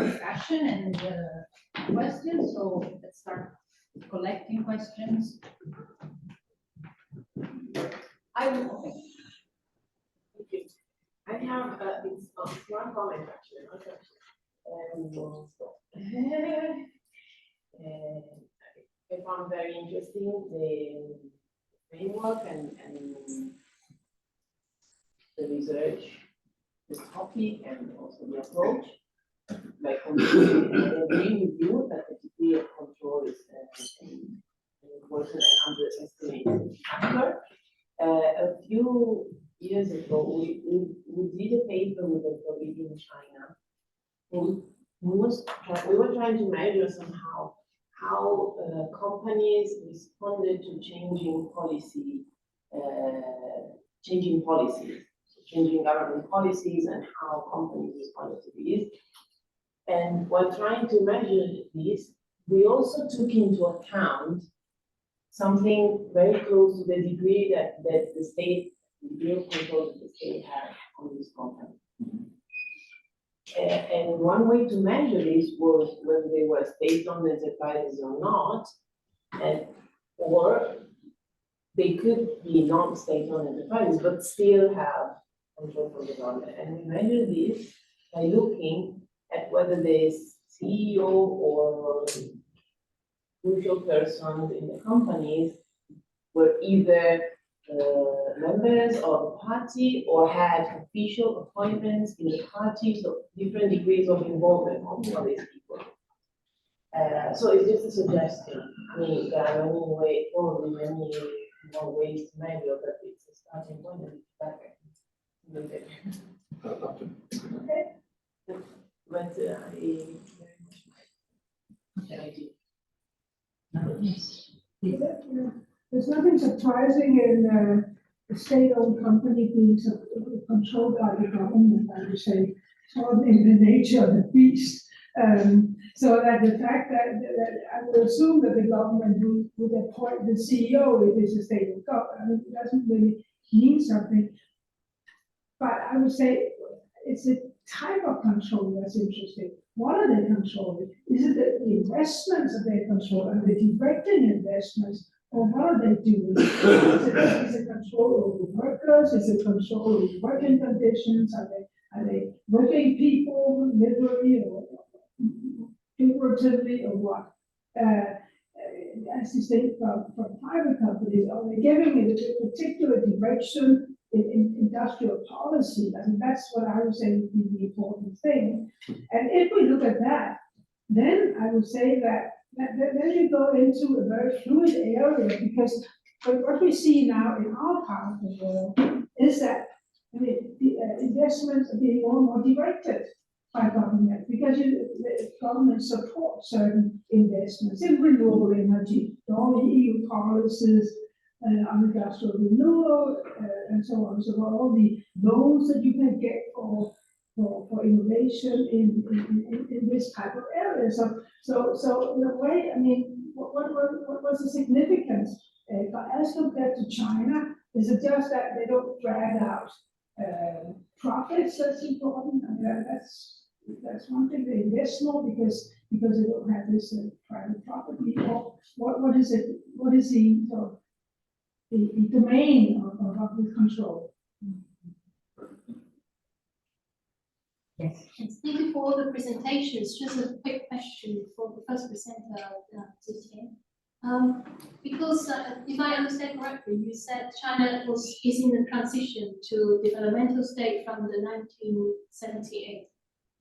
discussion and questions, so let's start collecting questions. I will open. I have it's one comment actually, not a question. I found very interesting the framework and the research, the topic, and also the approach. Like, I agree with you that the degree of control is an important and underestimated factor. A few years ago, we did a paper with a colleague in China. And we were trying to measure somehow how companies responded to changing government policies, and how companies responded to these. And while trying to measure this, we also took into account something very close to the degree that the state, the degree of control that the state had on this company. And one way to measure this was whether they were state-owned enterprises or not, or they could be non-state-owned enterprises, but still have control from the government. And we measure this by looking at whether the CEO or crucial persons in the companies were either members of the party or had official appointments in the party, so different degrees of involvement for these people. So it's just a suggestion. I mean, there are probably many more ways to measure, but it's a starting point and it's better. Okay. But I do. There's nothing surprising in a state-owned company being controlled by the government, I would say, sort of in the nature of the beast. So that the fact that I would assume that the government would appoint the CEO if it's a state-owned company. I mean, it doesn't really mean something. But I would say it's a type of control that's interesting. What are they controlling? Is it the investments that they control? Are they directing investments? Or what are they doing? Is it control over workers? Is it control over working conditions? Are they working people literally or figuratively or what? As distinct from private companies, are they giving it a particular direction in industrial policy? I mean, that's what I would say would be the important thing. And if we look at that, then I would say that then you go into a very fluid area, because what we see now in our part of the world is that the investments are being more and more directed by government, because the government supports certain investments in renewable energy, all the EU policies on industrial renewal, and so on. So all the loans that you can get for innovation in this type of area. So in a way, I mean, what was the significance as compared to China? Is it just that they don't drag out profits that's important? I mean, that's one thing. They invest more because they don't have this private property. Or what is it? What is the domain of the control? Yes. Thank you for all the presentations. Just a quick question for the first presenter, Ziqian. Because if I understand correctly, you said China is in the transition to developmental state from the 1978,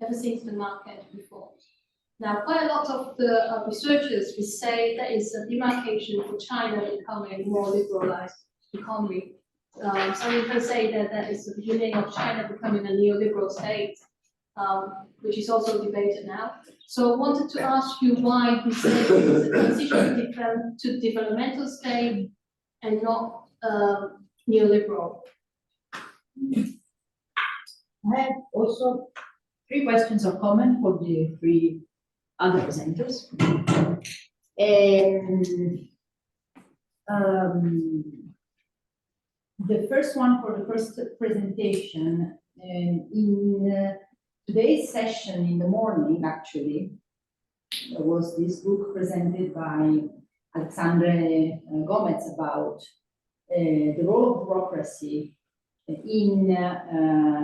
ever since the market before. Now, quite a lot of the researchers will say that is a demarcation for China becoming a more liberalized economy. Some even say that that is the beginning of China becoming a neoliberal state, which is also debated now. So I wanted to ask you why you say it is a transition to developmental state and not neoliberal. I have also 3 questions or comments for the 3 other presenters. The first one for the first presentation, in today's session in the morning, actually, there was this book presented by Alexandre Gomez about the role of bureaucracy in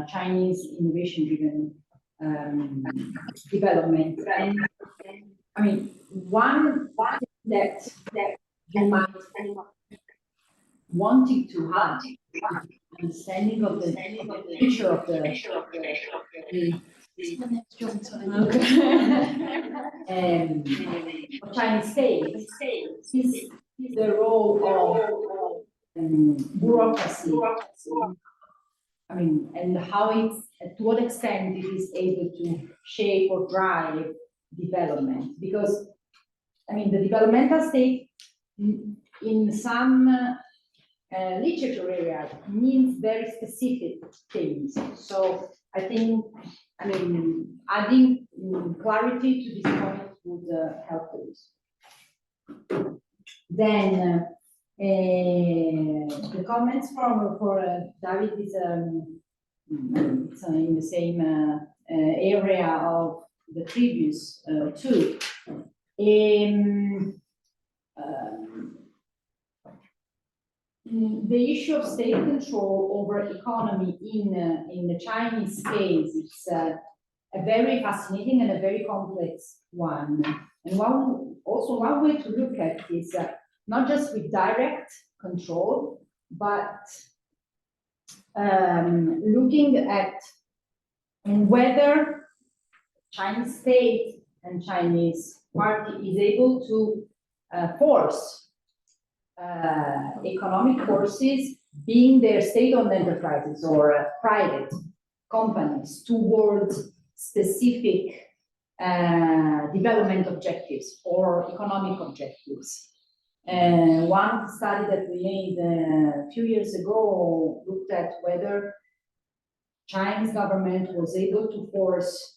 Chinese innovation-driven development. And I mean, one that you might wanting to have understanding of the nature of the Chinese state is the role of bureaucracy. I mean, and how it's, to what extent it is able to shape or drive development. Because, I mean, the developmental state in some literature area means very specific things. So I think, I mean, adding clarity to this point would help us. Then the comments for David is it's in the same area of the previous 2. The issue of state control over economy in the Chinese case, it's a very fascinating and a very complex one. And one way to look at it is not just with direct control, but looking at whether Chinese state and Chinese party is able to force economic forces, being their state-owned enterprises or private companies, towards specific development objectives or economic objectives. One study that we made a few years ago looked at whether Chinese government was able to force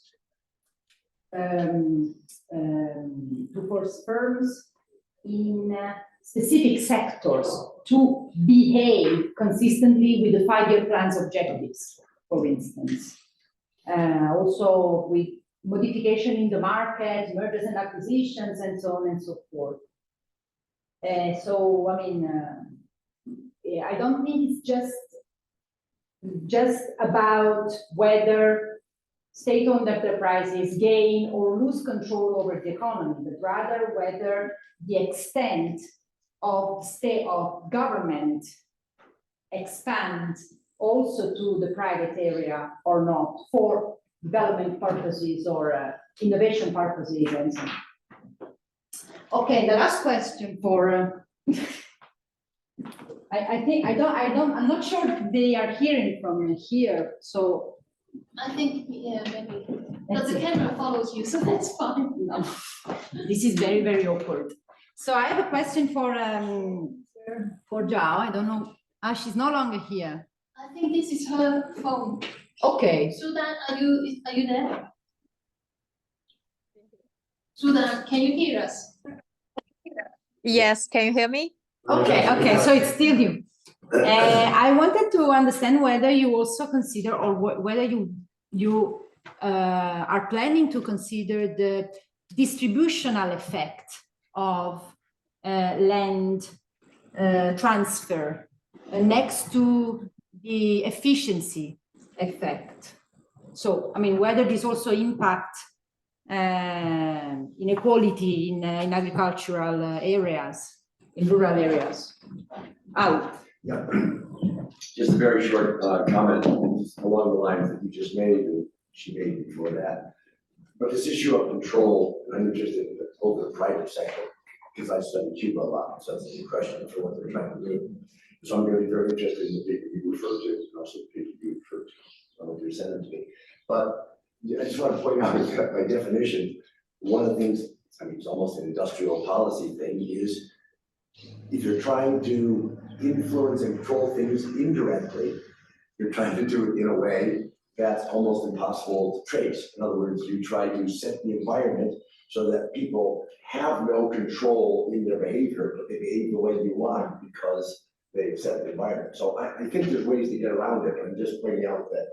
firms in specific sectors to behave consistently with the 5-year plan's objectives, for instance. Also with modification in the market, mergers and acquisitions, and so on and so forth. So, I mean, I don't think it's just about whether state-owned enterprises gain or lose control over the economy, but rather whether the extent of government expands also to the private area or not, for development purposes or innovation purposes and so on. Okay, the last question for I'm not sure if they are hearing from here, so I think, yeah, maybe. But the camera follows you, so that's fine. no. This is very, very awkward. So I have a question for Zhao. I don't know. She's no longer here. I think this is her phone. Okay. Sudan, are you there? Sudan, can you hear us? Yes, can you hear me? Okay, so it's still you. I wanted to understand whether you also consider, or whether you are planning to consider the distributional effect of land transfer next to the efficiency effect. So, I mean, whether this also impacts inequality in agricultural areas, in rural areas. Out. Yeah, just a very short comment along the lines that you just made and she made before that. But this issue of control, and I'm interested in over the private sector because I studied Cuba a lot, so that's an impression for what they're trying to do. So I'm going to be very interested in the people you refer to, and also the people you refer to. I don't know if you send them to me, but I just want to point out that by definition, one of the things, I mean, it's almost an industrial policy thing, is if you're trying to influence and control things indirectly, you're trying to do it in a way that's almost impossible to trace. In other words, you try to set the environment so that people have no control in their behavior, but they behave the way you want because they've set the environment. So I think there's ways to get around it, but I'm just pointing out that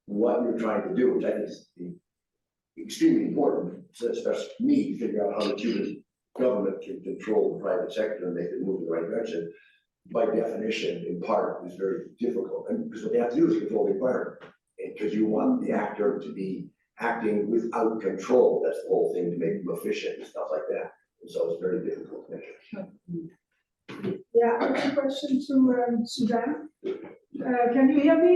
what you're trying to do, which I think is extremely important, especially for me, to figure out how the Cuban government can control the private sector and make it move in the right direction, by definition, in part, is very difficult. And because what they have to do is control the environment. Because you want the actor to be acting without control. That's the whole thing, to make them efficient and stuff like that. And so it's very difficult to measure. Yeah, I have a question to Sudan. Can you hear me?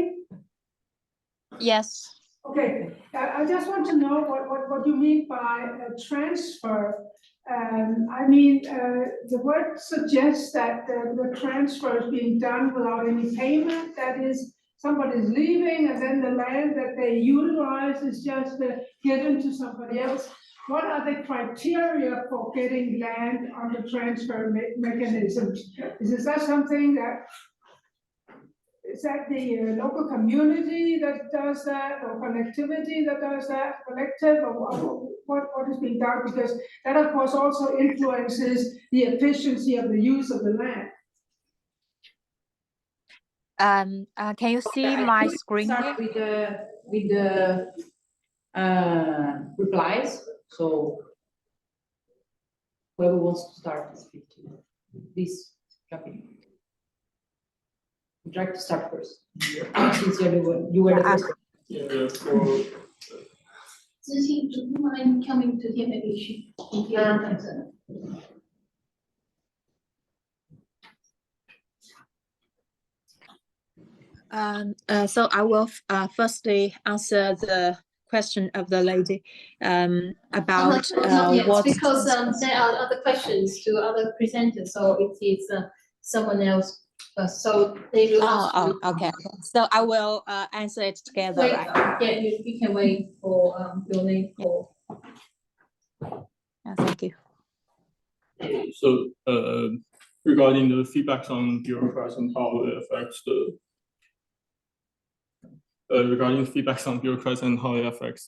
Yes. Okay, I just want to know what you mean by transfer. I mean, the word suggests that the transfer is being done without any payment. That is, somebody's leaving and then the land that they utilize is just given to somebody else. What are the criteria for getting land on the transfer mechanism? Is that something that, is that the local community that does that, or connectivity that does that, collective, or what is being done? Because that, of course, also influences the efficiency of the use of the land. Can you see my screen here? Start with the replies. So whoever wants to start to speak to this topic. Try to start first. Since you were the first. Yeah, for Ziqian, do you mind coming to here? Maybe she can hear So I will firstly answer the question of the lady about not yet, what because there are other questions to other presenters, so it is someone else. So they will ask you. Okay. So I will answer it together, Wait, right? yeah, you can wait for your name for. Thank you. so regarding the feedbacks on bureaucrats and how it affects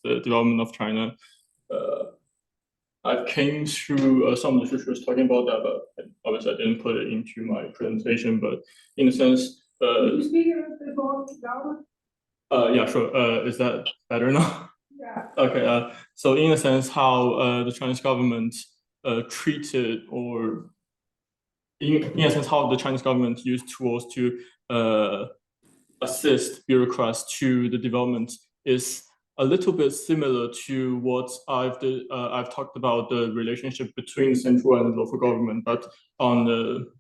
the development of China, I came through some literatures talking about that, but obviously I didn't put it into my presentation. But in a sense, Can you speak a bit more louder? yeah, sure. Is that better now? Yeah. Okay. So in a sense, how the Chinese government treated, or in a sense, how the Chinese government used tools to assist bureaucrats to the development is a little bit similar to what I've talked about, the relationship between central and local government, but on the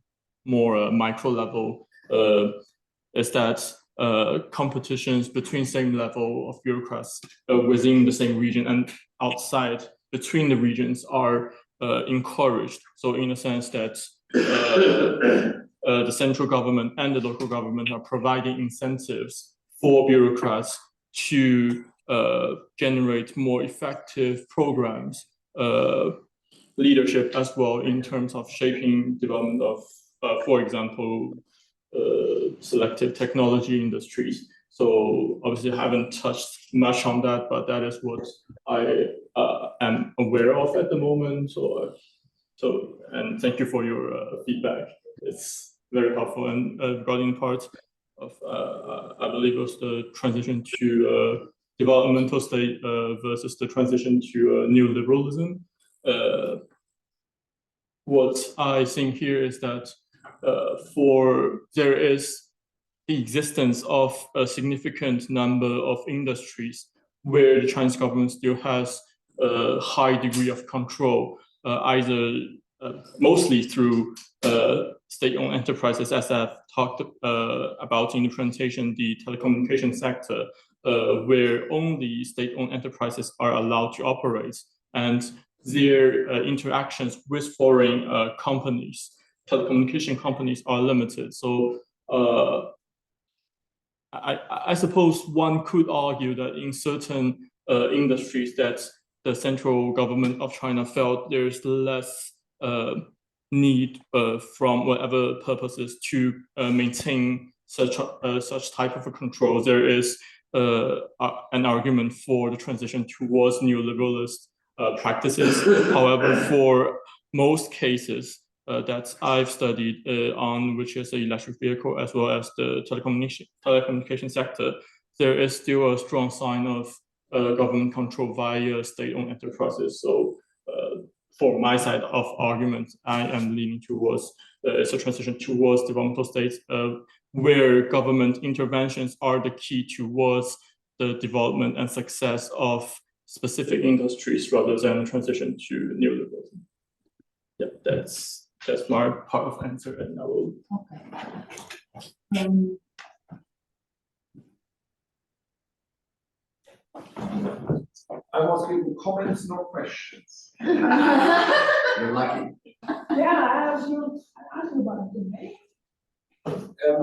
more micro level, is that competitions between same level of bureaucrats within the same region and outside between the regions are encouraged. So in a sense that the central government and the local government are providing incentives for bureaucrats to generate more effective programs, leadership as well, in terms of shaping development of, for example, selective technology industries. So obviously I haven't touched much on that, but that is what I am aware of at the moment. So, and thank you for your feedback. It's very helpful. And regarding the part of, I believe it was the transition to developmental state versus the transition to neoliberalism. What I think here is that there is the existence of a significant number of industries where the Chinese government still has a high degree of control, either mostly through state-owned enterprises, as I've talked about in the presentation, the telecommunication sector, where only state-owned enterprises are allowed to operate, and their interactions with foreign companies, telecommunication companies, are limited. So I suppose one could argue that in certain industries that the central government of China felt there's less need from whatever purposes to maintain such type of a control. There is an argument for the transition towards neoliberalist practices. However, for most cases that I've studied on, which is the electric vehicle as well as the telecommunication sector, there is still a strong sign of government control via state-owned enterprises. So for my side of argument, I am leaning towards it's a transition towards developmental states where government interventions are the key towards the development and success of specific industries rather than a transition to neoliberalism. Yeah, that's my part of answer, and I will. Okay. I was giving comments, no questions. You're lucky. Yeah, I asked you about the debate.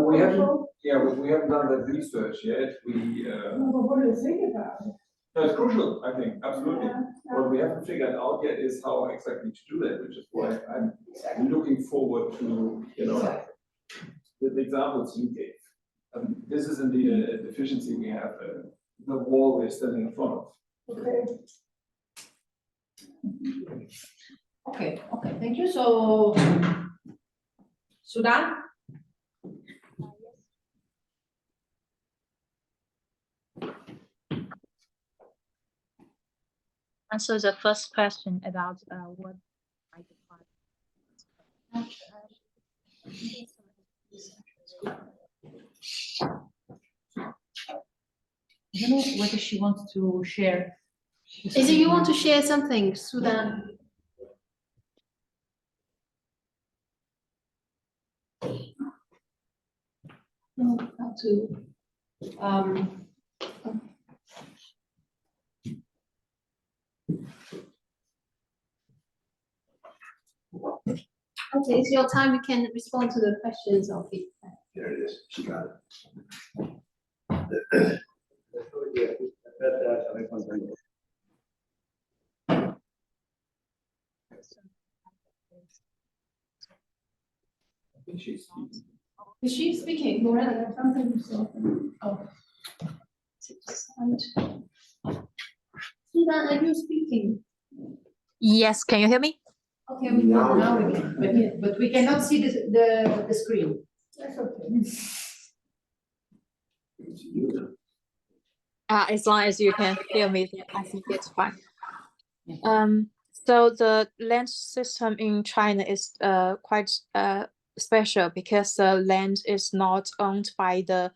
We haven't done that research yet. No, but what do you think about it? No, it's crucial, I think, absolutely. Yeah, What we haven't figured out yet is how exactly to do that, which is why I'm looking forward to, the examples you gave. This is indeed a deficiency we have, the wall we're standing in front of. Okay, thank you. So, Sudan? Answer the first question about what I define. I don't know whether she wants to share. Is it you want to share something, Sudan? No, how to. Okay, it's your time. You can respond to the questions of it. There it is, she got it. Is she speaking? Morella? Something to say. Oh. Sudan, are you speaking? Yes, can you hear me? Okay, Now we can, but we cannot see the screen. That's okay. As long as you can hear me, I think it's fine. So the land system in China is quite special because the land is not owned by the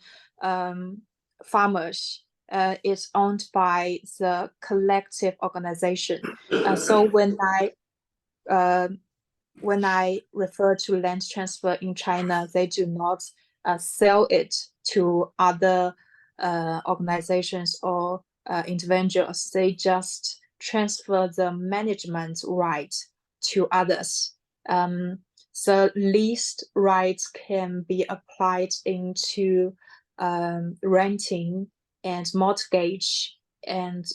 farmers. It's owned by the collective organization. So when I refer to land transfer in China, they do not sell it to other organizations or individuals. They just transfer the management right to others. So leased rights can be applied into renting and mortgage and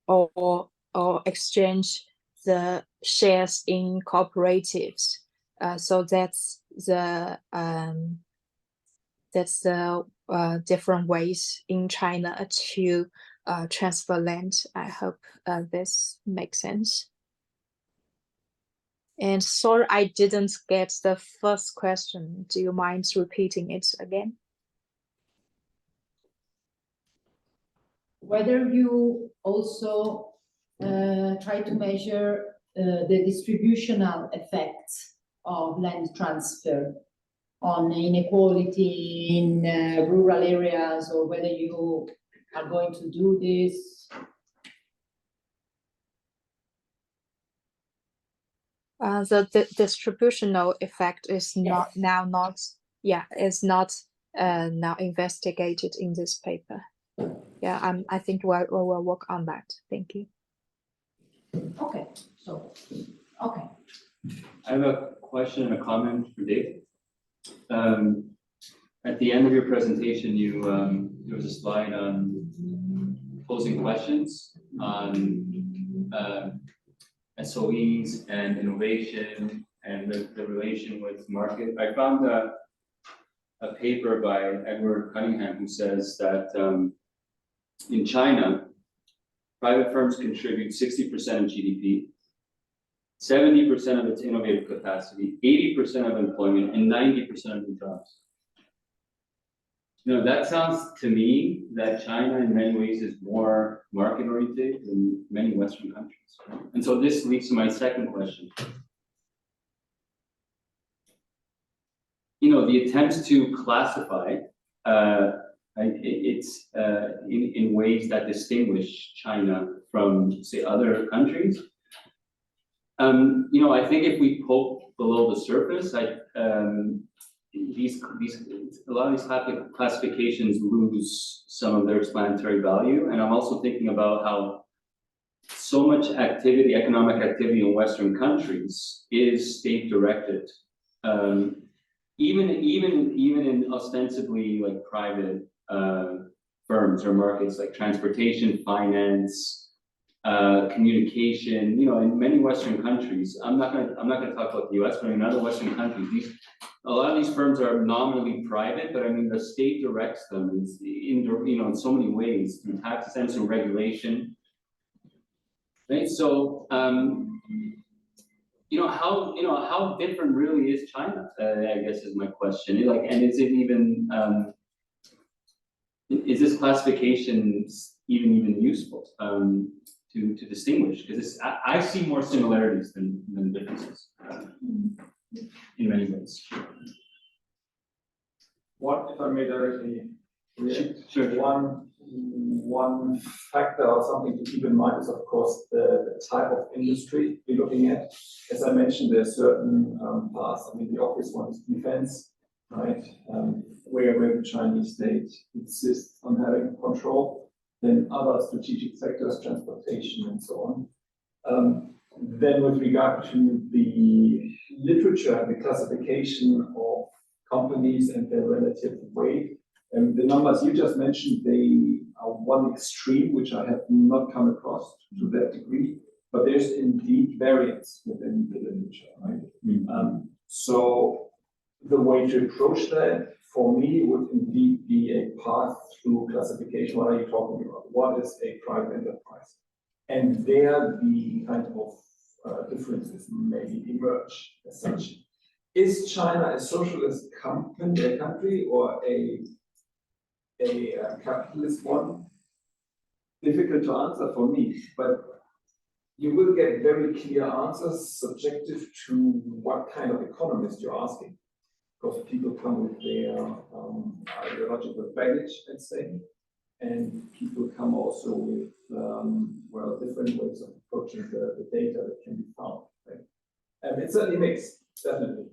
or exchange the shares in cooperatives. So that's the different ways in China to transfer land. I hope this makes sense. And sorry, I didn't get the first question. Do you mind repeating it again? Whether you also try to measure the distributional effects of land transfer on inequality in rural areas, or whether you are going to do this. The distributional effect is not now investigated in this paper. Yeah, I think we'll work on that. Thank you. Okay, so, okay. I have a question and a comment for Dave. At the end of your presentation, there was a slide on posing questions on SOEs and innovation and the relation with market. I found a paper by Edward Cunningham who says that in China, private firms contribute 60% of GDP, 70% of its innovative capacity, 80% of employment, and 90% of the jobs. You know, that sounds to me that China in many ways is more market-oriented than many Western countries. And so this leads to my second question. You know, the attempts to classify in ways that distinguish China from, say, other countries. You know, I think if we poke below the surface, a lot of these classifications lose some of their explanatory value. And I'm also thinking about how so much activity, economic activity in Western countries is state-directed. Even in ostensibly like private firms or markets like transportation, finance, communication, you know, in many Western countries, I'm not gonna talk about the US, but in other Western countries, a lot of these firms are nominally private, but I mean, the state directs them in so many ways through taxes and through regulation. Right, so how different really is China? I guess is my question. And is it even is this classification even useful to distinguish? Because I see more similarities than differences in many ways. What, if I may directly react? Sure. One factor or something to keep in mind is, of course, the type of industry we're looking at. As I mentioned, there are certain paths. I mean, the obvious one is defense, right? Where the Chinese state insists on having control. Then other strategic sectors, transportation, and so on. Then, with regard to the literature and the classification of companies and their relative weight. And the numbers you just mentioned, they are one extreme, which I have not come across to that degree, but there's indeed variance within the literature, right? So the way to approach that, for me, would indeed be a path through classification. What are you talking about? What is a private enterprise? And there, the kind of differences maybe emerge as such. Is China a socialist country or a capitalist one? Difficult to answer for me, but you will get very clear answers subjective to what kind of economist you're asking. Because people come with their ideological baggage, let's say, and people come also with different ways of approaching the data that can be found. Right? And it's certainly mixed, definitely.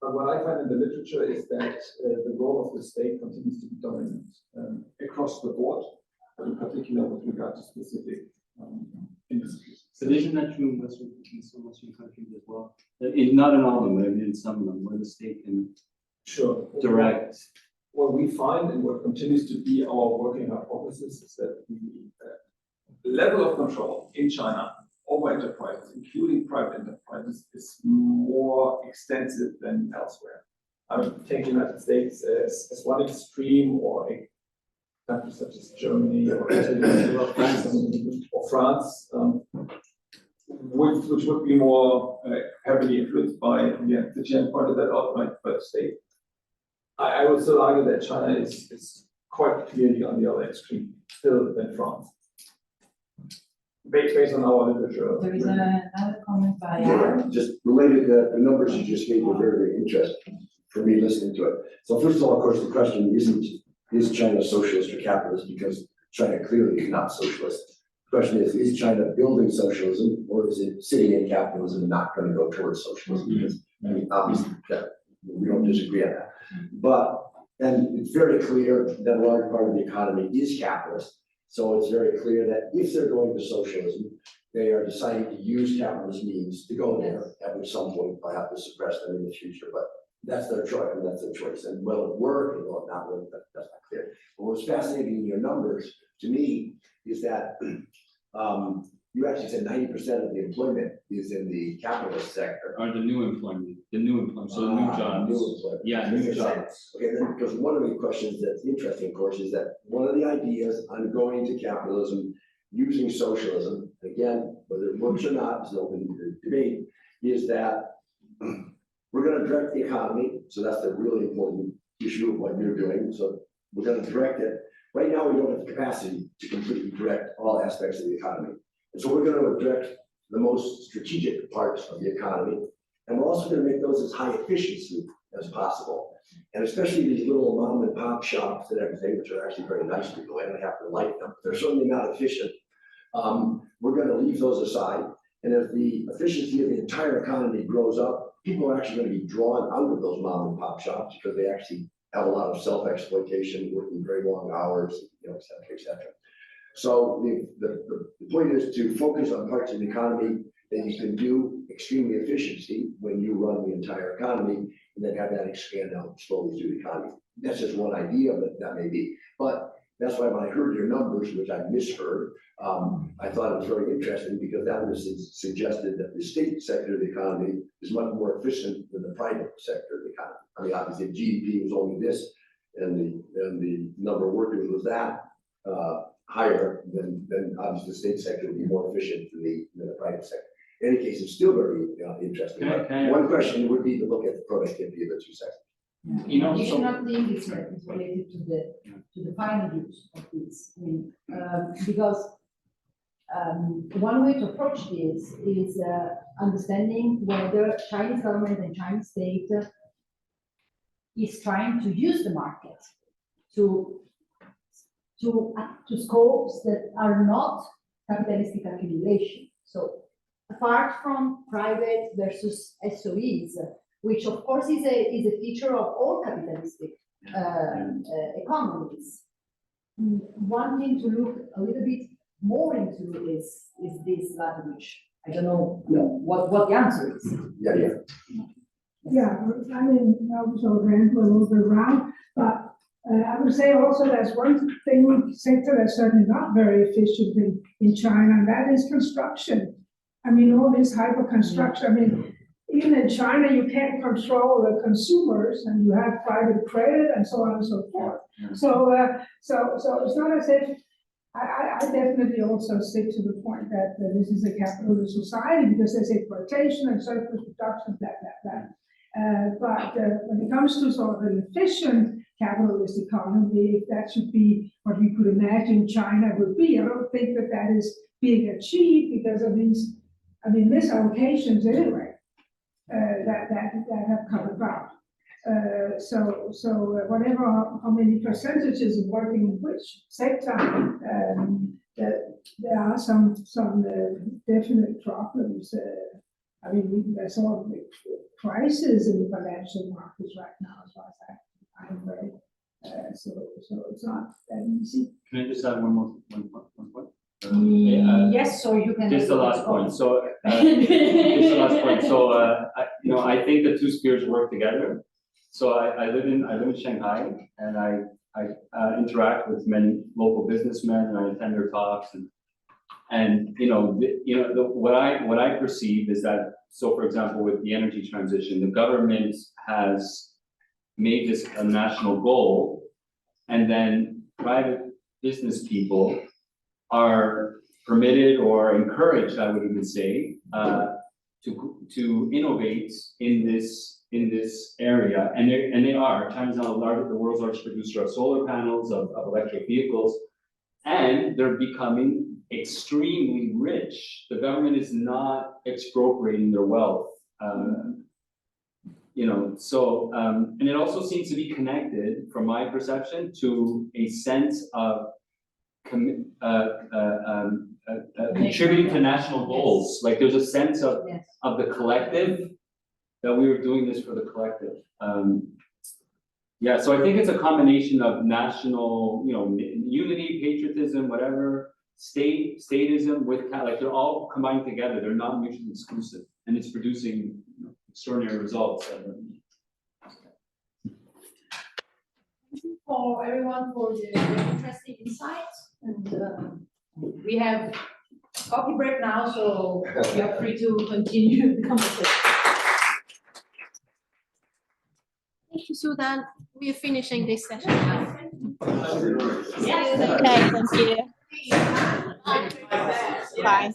But what I find in the literature is that the role of the state continues to be dominant across the board, but in particular with regard to specific industries. So isn't that true in some Western countries as well? Not in all of them, but I mean in some of them, where the state can direct. What we find and what continues to be our working hypothesis is that the level of control in China over enterprises, including private enterprises, is more extensive than elsewhere. I mean, take the United States as one extreme, or a country such as Germany or Italy or France, which would be more heavily influenced by, Ziqian pointed that out, right, by the state. I would still argue that China is quite clearly on the other extreme still than France. Based on our literature. There is another comment by just related to the numbers you just gave were very, very interesting for me listening to it. So first of all, of course, the question is China socialist or capitalist? Because China clearly is not socialist. question is China building socialism or is it sitting in capitalism and not going to go towards socialism? Because, I mean, obviously, we don't disagree on that. But, and it's very clear that a large part of the economy is capitalist. So it's very clear that if they're going to socialism, they are deciding to use capitalist means to go there, at some point they'll have to suppress them in the future. But that's their choice, and that's their choice. And will it work or will it not work? That's not clear. But what's fascinating in your numbers to me is that you actually said 90% of the employment is in the capitalist sector. Or the new employment, so the new jobs. New employment. Yeah, new jobs. Okay, then, because one of the questions that's interesting, of course, is that one of the ideas on going to capitalism using socialism, again, whether it works or not, is open to debate, is that we're going to direct the economy. So that's the really important issue of what you're doing. So we're going to direct it. Right now, we don't have the capacity to completely direct all aspects of the economy. And so we're going to direct the most strategic parts of the economy. And we're also going to make those as high efficiency as possible. And especially these little mom and pop shops and everything, which are actually very nice to go in, I have to like them. They're certainly not efficient. We're going to leave those aside. And as the efficiency of the entire economy grows up, people are actually going to be drawn out of those mom and pop shops because they actually have a lot of self-exploitation, working very long hours, et cetera, et cetera. So the point is to focus on parts of the economy that you can do extremely efficiency when you run the entire economy, and then have that expand out slowly through the economy. That's just one idea, but that may be. But that's why when I heard your numbers, which I misheard, I thought it was very interesting because that was suggested that the state sector of the economy is much more efficient than the private sector of the economy. I mean, obviously, if GDP was only this, and the number of workers was that higher, then obviously the state sector would be more efficient than the private sector. In any case, it's still very interesting. One question would be to look at the productivity of the two sectors. Yeah. You know, additional thing is related to the final use of this. I mean, because one way to approach this is understanding whether Chinese government and Chinese state is trying to use the market to scopes that are not capitalistic accumulation. So apart from private versus SOEs, which of course is a feature of all capitalistic economies. One thing to look a little bit more into is this language. I don't know what the answer is. Yeah, I mean, I was ran a little bit around, but I would say also there's one sector that's certainly not very efficient in China, and that is construction. I mean, all this hyper construction. I mean, even in China, you can't control the consumers, and you have private credit and so on and so forth. So it's not as if I definitely also stick to the point that this is a capitalist society because there's exploitation and surplus production, blah. But when it comes to sort of an efficient capitalist economy, if that should be what we could imagine China would be, I don't think that is being achieved because of these, misallocations anyway. That have come about. So whatever how many percentages of working in which sector, there are some definite problems. There's sort of crisis in the financial markets right now, as far as I'm read. So it's not that easy. Can I just add one point? Yes, so you can. Just the last point. So, just the last point. So, I think the two spheres work together. So I live in Shanghai, and I interact with many local businessmen, and I attend their talks, and what I perceive is that, so for example, with the energy transition, the government has made this a national goal, and then private business people are permitted or encouraged, I would even say, to innovate in this area, and they are. China's now the world's largest producer of solar panels, of electric vehicles, and they're becoming extremely rich. The government is not expropriating their wealth, and it also seems to be connected, from my perception, to a sense of contributing to national goals. Like there's a sense of Yes. the collective, that we were doing this for the collective. Yeah, so I think it's a combination of national, unity, patriotism, whatever, statism with like they're all combined together. They're not mutually exclusive, and it's producing extraordinary results. Thank you for everyone for the very interesting insights, and we have coffee break now, so you are free to continue the conversation. Thank you, Sudan. We are finishing this session now. Okay, thank you. Bye.